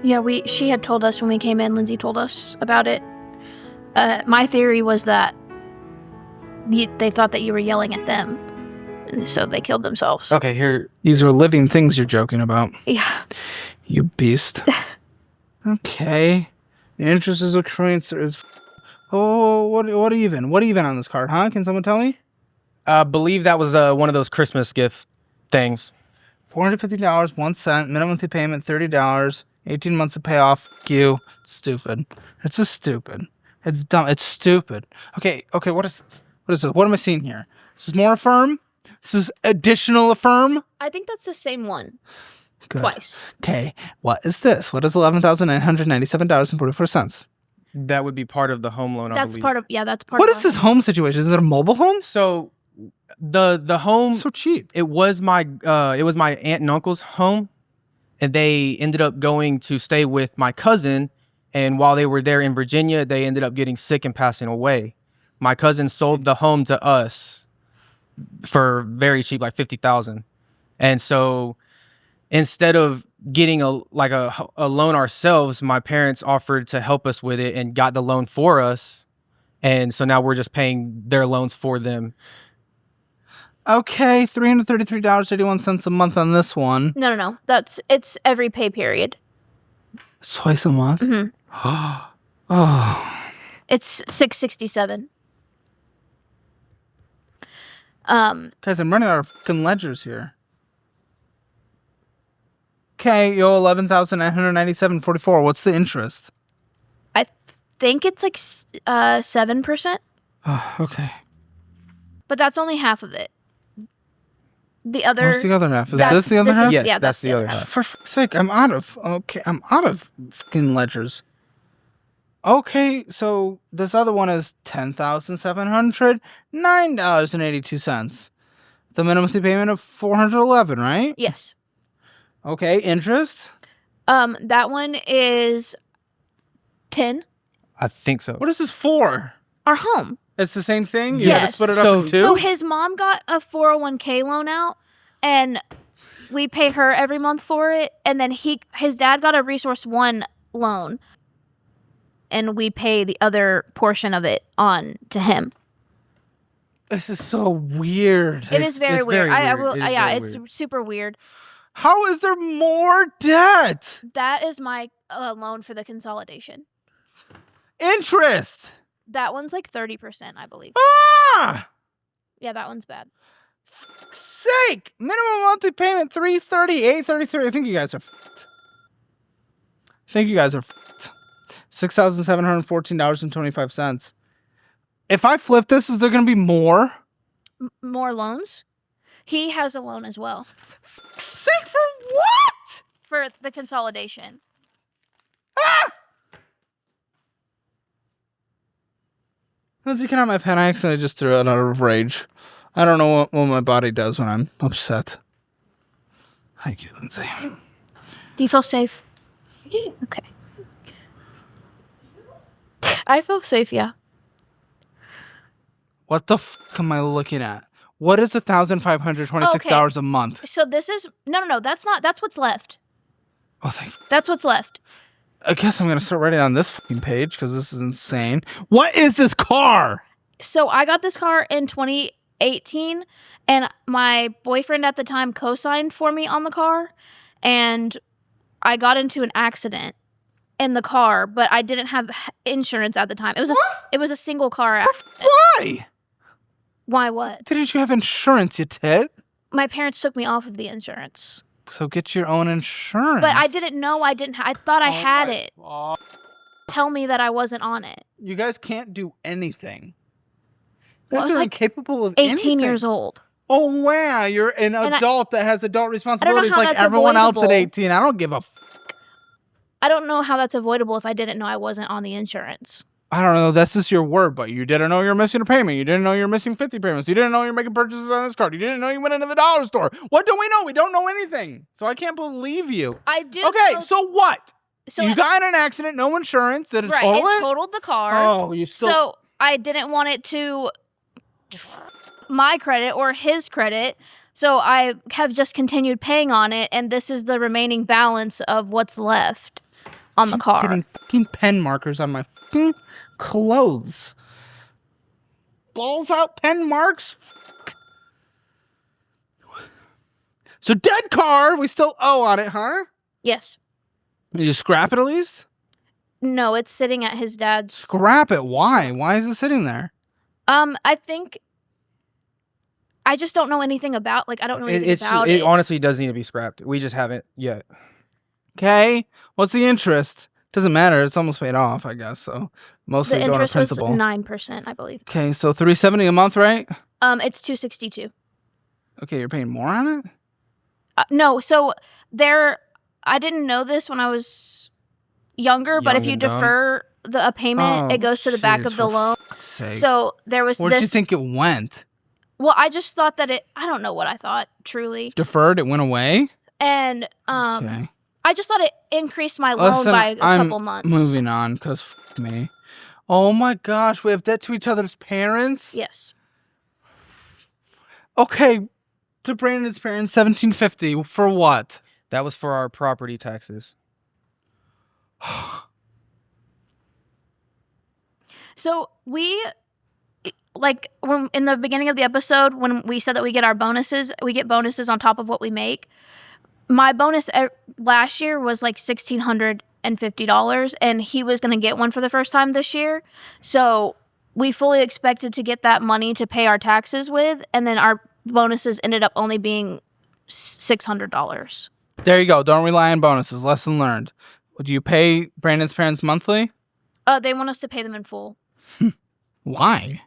Yeah, she had told us when we came in. Lindsay told us about it. My theory was that they thought that you were yelling at them, and so they killed themselves. Okay, here. These are living things you're joking about. Yeah. You beast. Okay. The interest is accruing. Oh, what even? What even on this card, huh? Can someone tell me? I believe that was one of those Christmas gift things. $450, 1 cent, minimum monthly payment, $30, 18 months to pay off. F you. It's stupid. It's just stupid. It's dumb. It's stupid. Okay, what is this? What is this? What am I seeing here? This is more Affirm? This is additional Affirm? I think that's the same one. Good. Twice. Okay, what is this? What is $11,997.44? That would be part of the home loan, I believe. That's part of What is this home situation? Is it a mobile home? So the home, So cheap. it was my aunt and uncle's home, and they ended up going to stay with my cousin, and while they were there in Virginia, they ended up getting sick and passing away. My cousin sold the home to us for very cheap, like $50,000. And so instead of getting a loan ourselves, my parents offered to help us with it and got the loan for us. And so now we're just paying their loans for them. Okay, $333.81 a month on this one. No. It's every pay period. Twice a month? Mm-hmm. Oh. It's $667. Guys, I'm running out of fucking ledgers here. Okay, yo, $11,997.44. What's the interest? I think it's like 7%, Oh, okay. but that's only half of it. The other. What's the other half? Is this the other half? Yes, yeah, that's the other half. For fuck's sake, I'm out of fucking ledgers. Okay, so this other one is $10,709.82. The minimum payment of $411, right? Yes. Okay, interest? That one is 10. I think so. What is this for? Our home. It's the same thing? You had to Yes. split it up So- in 2? So his mom got a 401k loan out, and we pay her every month for it. And then his dad got a Resource One loan, and we pay the other portion of it on to him. This is so weird. It is very it's weird. very I weird. will. It is Yeah, very it's weird. super weird. How is there more debt? That is my loan for the consolidation. Interest. That one's like 30%, I believe. Ah! Yeah, that one's bad. Fuck's sake! Minimum monthly payment $330, $833. I think you guys are fucked. $6,714.25. If I flip this, is there gonna be more? More loans? He has a loan as well Fuck's sake, for what? for the consolidation. Ah! Lindsay, can I have my pen? I accidentally just threw it out of rage. I don't know what my body does when I'm upset. Thank you, Lindsay. Do you feel safe? Okay. I feel safe, yeah. What the fuck am I looking at? What is $1,526 a month? So this is no. That's not. That's what's left. Oh, thank. That's what's left. I guess I'm gonna start writing on this fucking page because this is insane. What is this car? So I got this car in 2018, and my boyfriend at the time co-signed for me on the car, and I got into an accident in the car, but I didn't have insurance at the time. It was a single car accident. Why? Why what? Didn't you have insurance, you tit? My parents took me off of the insurance. So get your own insurance. But I didn't know I didn't. I thought I had it. Tell me that I wasn't on it. You guys can't do anything. You I guys was are like incapable of 18 anything. years old. Oh, wow. You're an adult that has adult responsibilities how like that's everyone else at avoidable. 18. I don't give a I don't know how that's avoidable if I didn't know I wasn't on the insurance. I don't know. That's just your word, but you didn't know you're missing a payment. You didn't know you're missing 50 payments. You didn't know you're making purchases on this card. You didn't know you went into the dollar store. What do we know? We don't know anything. So I can't believe you. I do. Okay, know- so what? so you got in an accident, no insurance. Did it right, total it it? totaled the car. Oh, you still... So I didn't want it to my credit or his credit. So I have just continued paying on it, and this is the remaining balance of what's left on the car. Getting fucking pen markers on my fucking clothes. Balls out pen marks? Fuck. So dead car, we still owe on it, huh? Yes. Did you scrap it at least? No, it's sitting at his dad's. Scrap it. Why? Why is it sitting there? I think I just don't know anything about. Like, I don't know anything about It it. honestly does need to be scrapped. We just haven't yet. Okay. What's the interest? Doesn't matter. It's almost paid off, I guess. So mostly The going to interest was principal. 9%, I believe. Okay, so $370 a month, right? It's $262. Okay, you're paying more on it? No, so I didn't know this when I was younger, but if Young you and dumb. defer a payment, it goes to the back of the loan. Sake. So there was Where'd this. you think it went? Well, I just thought that I don't know what I thought, truly. Deferred? It went away? And Okay. I just thought it increased my loan Listen, by a I'm couple months. moving on, because fuck me. Oh my gosh, we have debt to each other's parents? Yes. Okay, to Brandon's parents, $1,750 for what? That was for our property taxes. So when in the beginning of the episode, when we said that we get bonuses on top of what we make. My bonus last year was like $1,650, and he was going to get one for the first time this year. So we fully expected to get that money to pay our taxes with, and then our bonuses ended up only being $600. There you go. Don't rely on bonuses. Lesson learned. Do you pay Brandon's parents monthly? They want us to pay them in full. Why?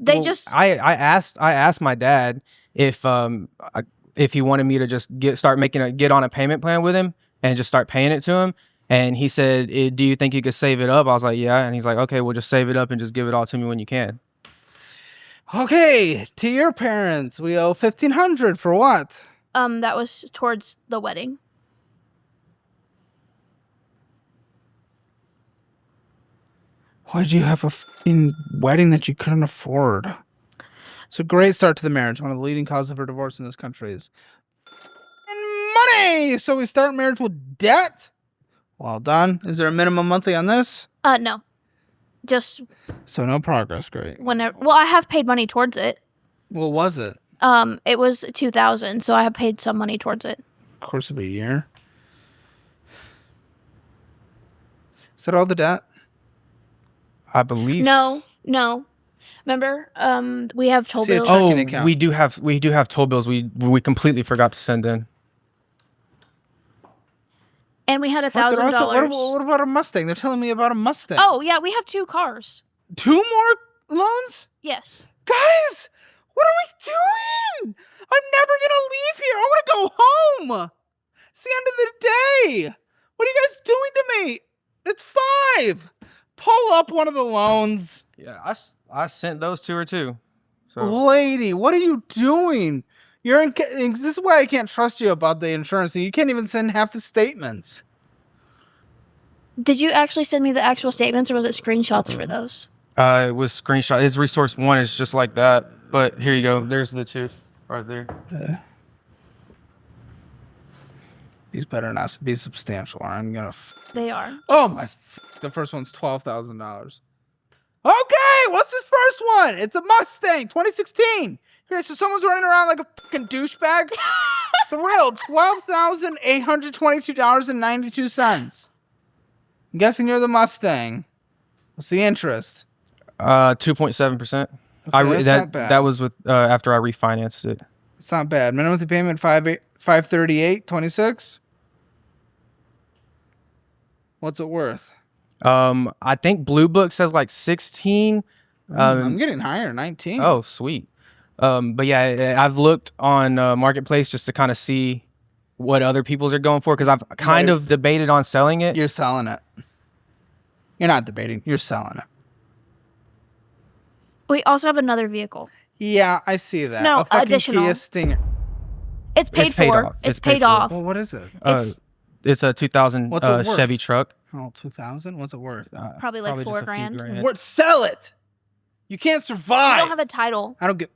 I asked my dad if he wanted me to just get on a payment plan with him and just start paying it to him. And he said, do you think you could save it up? I was like, yeah. And he's like, okay, well, just save it up and just give it all to me when you can. Okay, to your parents, we owe $1,500 for what? That was towards the wedding. Why'd you have a fucking wedding that you couldn't afford? It's a great start to the marriage. One of the leading causes for divorce in this country is money. So we start marriage with debt. Well done. Is there a minimum monthly on this? No. Just So no progress. Great. whenever. Well, I have paid money towards it. What was it? It was $2,000, so I have paid some money towards it. Course of a year. Is that all the debt? I believe. No. Remember, we have toll See, bills. oh, Oh, checking account. we do have toll bills. We completely forgot to send in. And we had What, they're also- $1,000. what about a Mustang? They're telling me about a Mustang. Oh, yeah, we have 2 cars. 2 more loans? Yes. Guys, what are we doing? I'm never gonna leave here. I want to go home. It's the end of the day. What are you guys doing to me? It's 5. Pull up one of the loans. Yeah, I sent those to her too. So Lady, what are you doing? This is why I can't trust you about the insurance. You can't even send half the statements. Did you actually send me the actual statements, or was it screenshots for those? it was screenshot. His resource 1 is just like that. But here you go. There's the 2 right there. These better not be substantial, or I'm gonna. They are. Oh my! The first one's $12,000. Okay, what's this first one? It's a Mustang, 2016. Okay, so someone's running around like a fucking douchebag. For real, $12,822.92. I'm guessing you're the Mustang. What's the interest? 2.7%. Okay, that's not bad. That was with after I refinanced it. It's not bad. Minimum monthly payment $538.26. What's it worth? I think Blue Book says like 16. I'm getting higher, 19. Oh, sweet. But yeah, I've looked on Marketplace just to kind of see what other people's are going for, because I've kind of debated on selling it. You're selling it. You're not debating. You're selling it. We also have another vehicle. Yeah, I see that. No, a fucking additional. Kia Stinger. It's paid paid for. off. It's It's paid paid for. off. Well, what is it? It's a 2000 What's it worth? Chevy truck. Oh, 2,000? What's it worth? Probably like just a few $4,000. What? Sell it. You can't survive. I don't have a title. I don't get.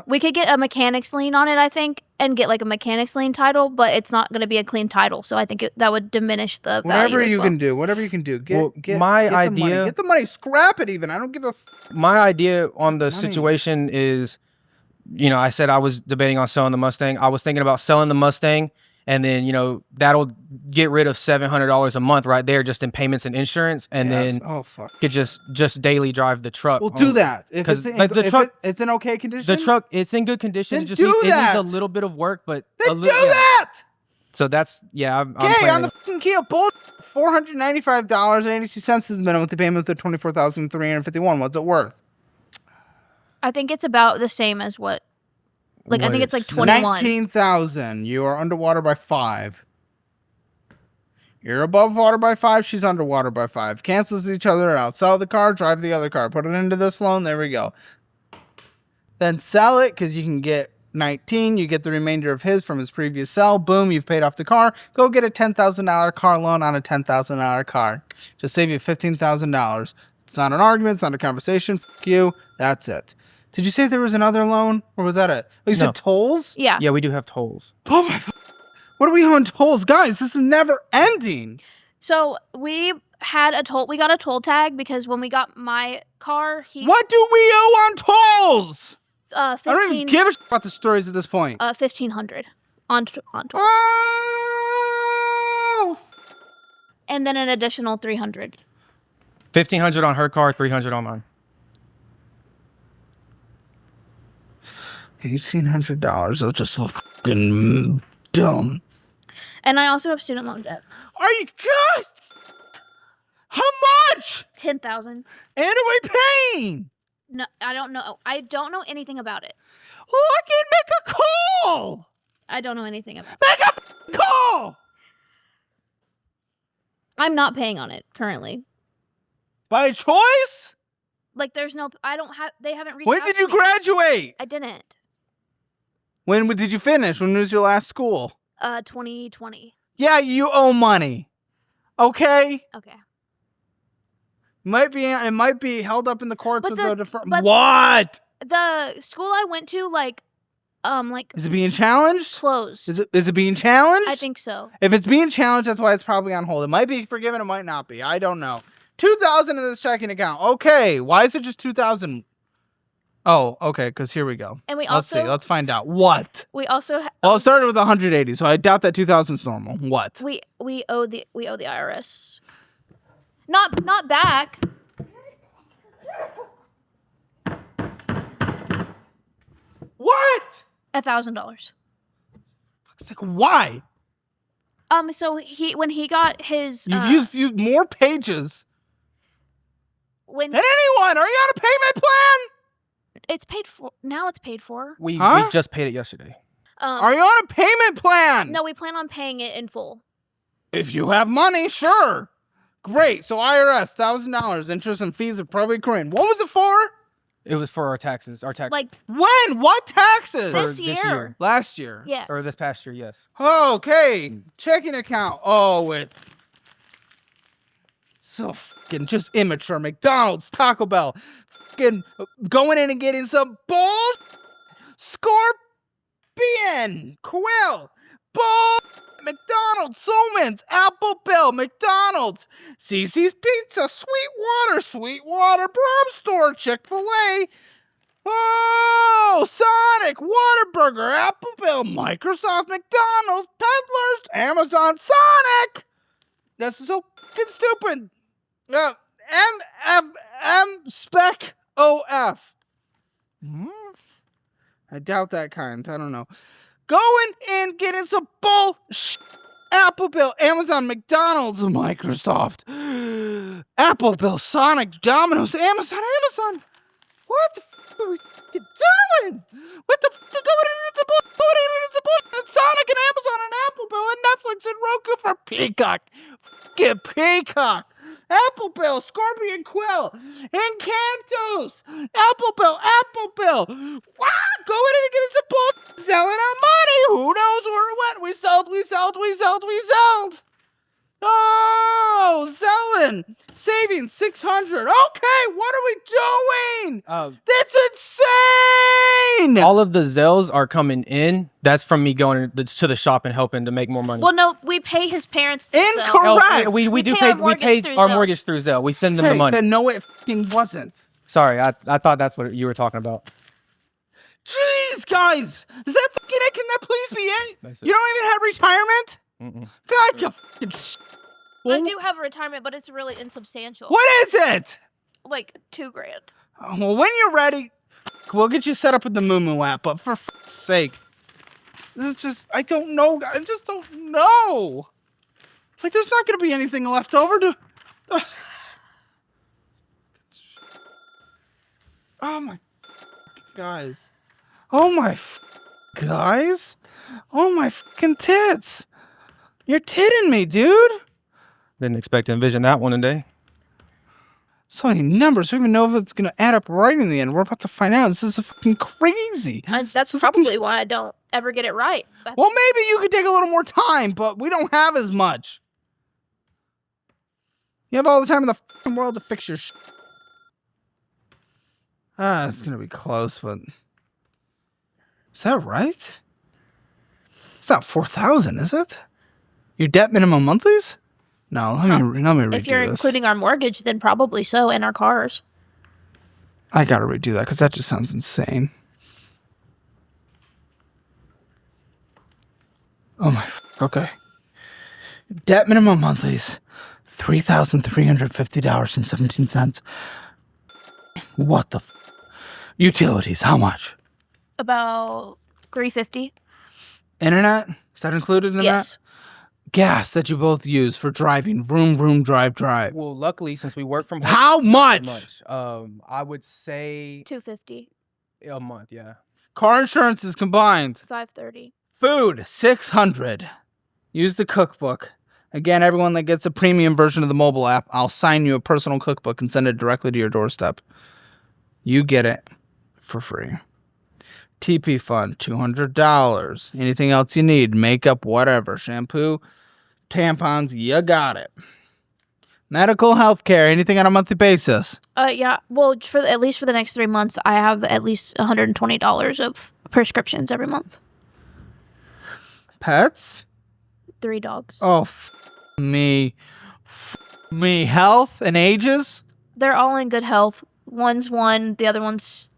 We could get a mechanic's lien on it, I think, and get like a mechanic's lien title, but it's not going to be a clean title, so I think that would diminish the value Whatever as you well. can do. Whatever you can do. Get My the money. idea- Get the money. Scrap it. Even. I don't give a. My idea on the Money. situation is, I said I was debating on selling the Mustang. I was thinking about selling the Mustang, and then that'll get rid of $700 a month right there just in payments and insurance, and Yes. then Oh fuck. could just daily drive the truck. We'll do that. If 'cause, it's in, like, the if truck- it's in okay condition. The truck, it's in good condition. Then It just do needs, it needs that. a little bit of work, but Then a do little, that. So that's I'm Okay, planning on the fucking Kia bull. $495.82 is the minimum monthly payment with the $24,351. What's it worth? I think it's about the same as what. Like, I What think it's like is- 21. 19,000. You are underwater by 5. You're above water by 5. She's underwater by 5. Cancels each other out. Sell the car, drive the other car. Put it into this loan. There we go. Then sell it because you can get 19. You get the remainder of his from his previous sell. Boom, you've paid off the car. Go get a $10,000 car loan on a $10,000 car. Just save you $15,000. It's not an argument. It's not a conversation. Fuck you. That's it. Did you say there was another loan? Or was that it? Oh, you No. said tolls? Yeah. Yeah, we do have tolls. Oh my! What are we on tolls, guys? This is never ending. So we had a toll. We got a toll tag because when we got my car, What do we owe on tolls? 15, I don't even give a shit about the stories at this point. 1,500 on tolls, Oh! and then an additional 300. 1,500 on her car, 300 on mine. $1,800. That's just fucking dumb. And I also have student loan debt. Are you guys? How much? 10,000. And are we paying? No, I don't know. I don't know anything about it. Fucking make a call. I don't know anything about it. Make a call. I'm not paying on it currently. By choice? Like, there's no. I don't have. They haven't reached. When out did to you me. graduate? I didn't. When did you finish? When was your last school? 2020. Yeah, you owe money. Okay? Okay. It might be held up in the courts But with the- a defer- but- What? The school I went to, like Is it being challenged? closed. Is it being challenged? I think so. If it's being challenged, that's why it's probably on hold. It might be forgiven, it might not be. I don't know. 2,000 in this checking account. Okay, why is it just 2,000? Oh, okay, because here we go. And we Let's see. also Let's find out. What? we also Well, it started with 180, so I doubt that 2,000 is normal. What? we owe the IRS. Not back. What? $1,000. It's like, why? So when he got his You've used more pages when than anyone. Are you on a payment plan? it's paid for now, it's paid for. We Huh? just paid it yesterday. Are you on a payment plan? No, we plan on paying it in full. If you have money, sure. Great. So IRS, $1,000. Interest and fees are probably accruing. What was it for? It was for our taxes. Our tax Like When? What taxes? this this year. year. Last year. Yes. or this past year, yes. Okay. Checking account. Oh, it. So fucking just immature. McDonald's, Taco Bell. Fucking going in and getting some bull. Scorpion. Quill. bull. McDonald's, Soulman's, Apple Bill, McDonald's, CC's Pizza, Sweetwater, Brahms Store, Chick-fil-A. Oh, Sonic, Whataburger, Apple Bill, Microsoft, McDonald's, Peddlers, Amazon, Sonic. This is so fucking stupid. Spec OF. I doubt that kind. I don't know. Going and getting some bullshit. Apple Bill, Amazon, McDonald's, Microsoft, Apple Bill, Sonic, Domino's, Amazon. What the fuck are we fucking doing? What the fuck? It's a bullshit. It's Sonic and Amazon and Apple Bill and Netflix and Roku for Peacock. Fucking Peacock. Apple Bill, Scorpion Quill, Encantos, Apple Bill. Wow, going in and getting some bull, selling our money. Who knows where it went? We sold. Oh, selling, saving 600. Okay, what are we doing? That's insane. All of the Zells are coming in. That's from me going to the shop and helping to make more money. Well, no, we pay his parents. Incorrect. Oh, we pay our mortgage through Zelle. We send them the money. Then no, it fucking wasn't. Sorry, I thought that's what you were talking about. Jeez, guys, is that fucking it? Can that please be it? You don't even have retirement? God, you fucking I do have a retirement, but it's really insubstantial. What is it? Like $2,000. Well, when you're ready, we'll get you set up with the Moo app, but for fuck's sake. This is just, I don't know, guys. I just don't know. Like, there's not going to be anything left over to... Oh, my... Guys. Oh, my... Guys. Oh, my fucking tits. You're titting me, dude. Didn't expect to envision that one today. So many numbers. We don't even know if it's going to add up right in the end. We're about to find out. This is fucking crazy. That's probably why I don't ever get it right. Well, maybe you could take a little more time, but we don't have as much. You have all the time in the fucking world to fix your shit. It's going to be close, but... Is that right? It's not 4,000, is it? Your debt minimum monthlies? No, let me redo If you're this. including our mortgage, then probably so, and our cars. I gotta redo that because that just sounds insane. Oh my, okay. Debt minimum monthlies, $3,350.17. What the Utilities, how much? About $350. Internet? Is that included in Yes. that? Gas that you both use for driving. Vroom, drive. Well, luckily, since we work from home, How much? I would say $250. a month. Yeah. Car insurance is combined. $530. Food, $600. Use the cookbook. Again, everyone that gets a premium version of the mobile app, I'll sign you a personal cookbook and send it directly to your doorstep. You get it for free. TP fund, $200. Anything else you need, makeup, whatever, shampoo, tampons, you got it. Medical, healthcare, anything on a monthly basis. Yeah. Well, at least for the next 3 months, I have at least $120 of prescriptions every month. Pets? 3 dogs. Oh, me. Me. Health and ages? They're all in good health. One's 1, the other one's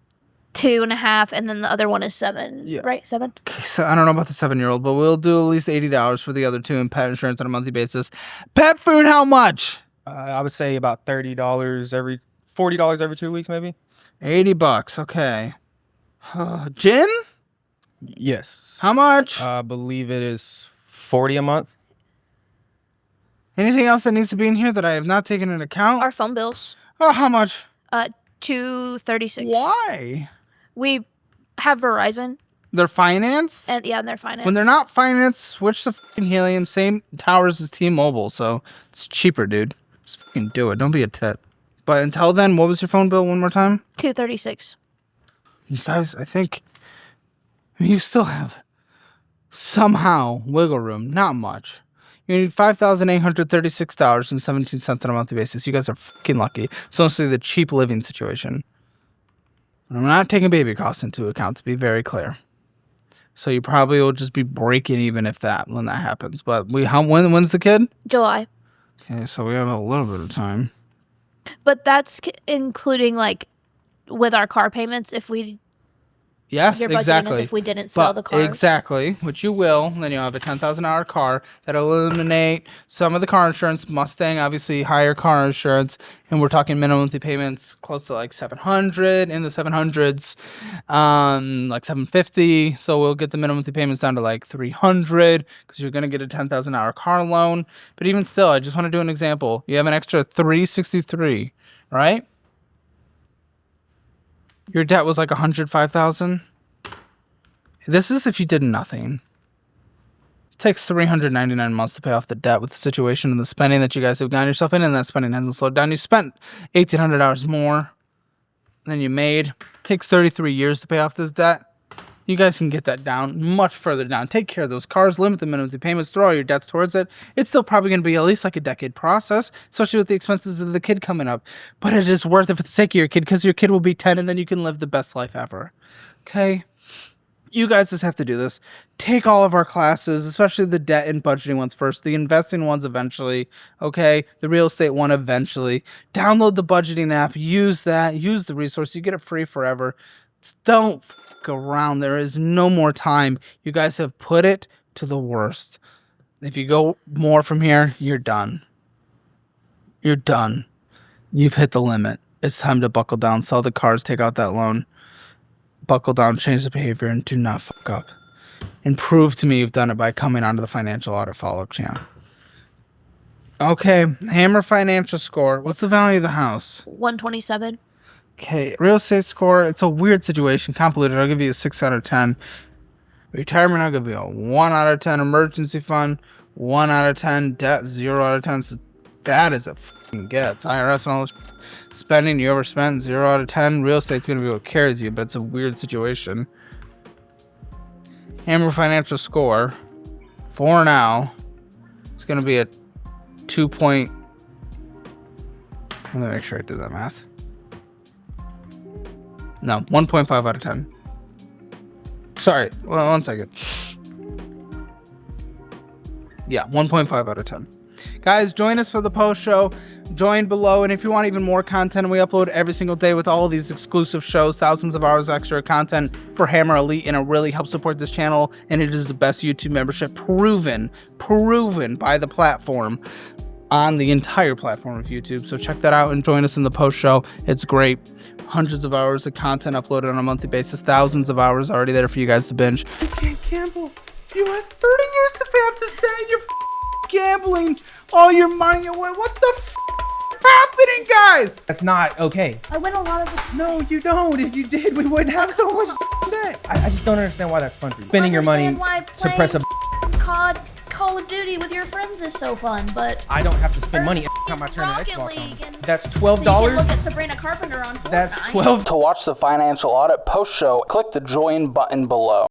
2.5, and then the other one is 7. Yeah. Right? 7? Okay, so I don't know about the 7-year-old, but we'll do at least $80 for the other 2 in pet insurance on a monthly basis. Pet food, how much? I would say about $40 every 2 weeks, maybe. $80, okay. Gin? Yes. How much? I believe it is $40 a month. Anything else that needs to be in here that I have not taken into account? Our phone bills. Oh, how much? $236. Why? We have Verizon. They're financed? And yeah, they're financed. When they're not financed, switch to fucking Helium. Same towers as T-Mobile, so it's cheaper, dude. Just fucking do it. Don't be a tit. But until then, what was your phone bill one more time? $236. You guys, I think you still have somehow wiggle room. Not much. You need $5,836.17 on a monthly basis. You guys are fucking lucky. It's mostly the cheap living situation. And I'm not taking baby costs into account, to be very clear. So you probably will just be breaking even when that happens. But when's the kid? July. Okay, so we have a little bit of time. But that's including like with our car payments if we Yes, your budgeting exactly. is if we didn't sell the car. Exactly, which you will. Then you'll have a $10,000 car that'll eliminate some of the car insurance. Mustang, obviously, higher car insurance, and we're talking minimum monthly payments close to like 700 in the 700s, like 750. So we'll get the minimum monthly payments down to like 300 because you're gonna get a $10,000 car loan. But even still, I just want to do an example. You have an extra 363, right? Your debt was like 105,000. This is if you did nothing. It takes 399 months to pay off the debt with the situation and the spending that you guys have gotten yourself in, and that spending hasn't slowed down. You spent $1,800 more than you made. It takes 33 years to pay off this debt. You guys can get that down much further down. Take care of those cars, limit the minimum payments, throw all your debts towards it. It's still probably going to be at least like a decade process, especially with the expenses of the kid coming up. But it is worth it for the sake of your kid because your kid will be 10 and then you can live the best life ever. Okay? You guys just have to do this. Take all of our classes, especially the debt and budgeting ones first, the investing ones eventually, okay? The real estate one eventually. Download the budgeting app. Use that. Use the resource. You get it free forever. Don't fuck around. There is no more time. You guys have put it to the worst. If you go more from here, you're done. You're done. You've hit the limit. It's time to buckle down, sell the cars, take out that loan. Buckle down, change the behavior, and do not fuck up. And prove to me you've done it by coming onto the Financial Audit follow-up channel. Okay, Hammer financial score. What's the value of the house? 127. Okay, real estate score. It's a weird situation, convoluted. I'll give you a 6 out of 10. Retirement, I'll give you a 1 out of 10. Emergency fund, 1 out of 10. Debt, 0 out of 10. So that is a fucking gets. IRS and all this spending, you overspent, 0 out of 10. Real estate's going to be what carries you, but it's a weird situation. Hammer financial score, for now, it's going to be a 2 point. Let me make sure I did that math. No, 1.5 out of 10. Sorry, one second. Yeah, 1.5 out of 10. Guys, join us for the post show. Join below. And if you want even more content, we upload every single day with all of these exclusive shows, thousands of hours extra content for Hammer Elite, and it really helps support this channel. And it is the best YouTube membership proven by the platform on the entire platform of YouTube. So check that out and join us in the post show. It's great. Hundreds of hours of content uploaded on a monthly basis. Thousands of hours already there for you guys to binge. You can't gamble. You have 30 years to pay off this debt and you're gambling all your money away. What the happening, guys? That's not okay. I win a lot of the No, you don't. If you did, we wouldn't have so much debt. I just don't understand why that's fun for you. Spending your money to press a Call of Duty with your friends is so fun, but I don't have to spend money every time I turn the Rocket Xbox League on. and- That's so $12. you can look at Sabrina Carpenter on Fortnite. That's 12. To watch the Financial Audit post show, click the join button below.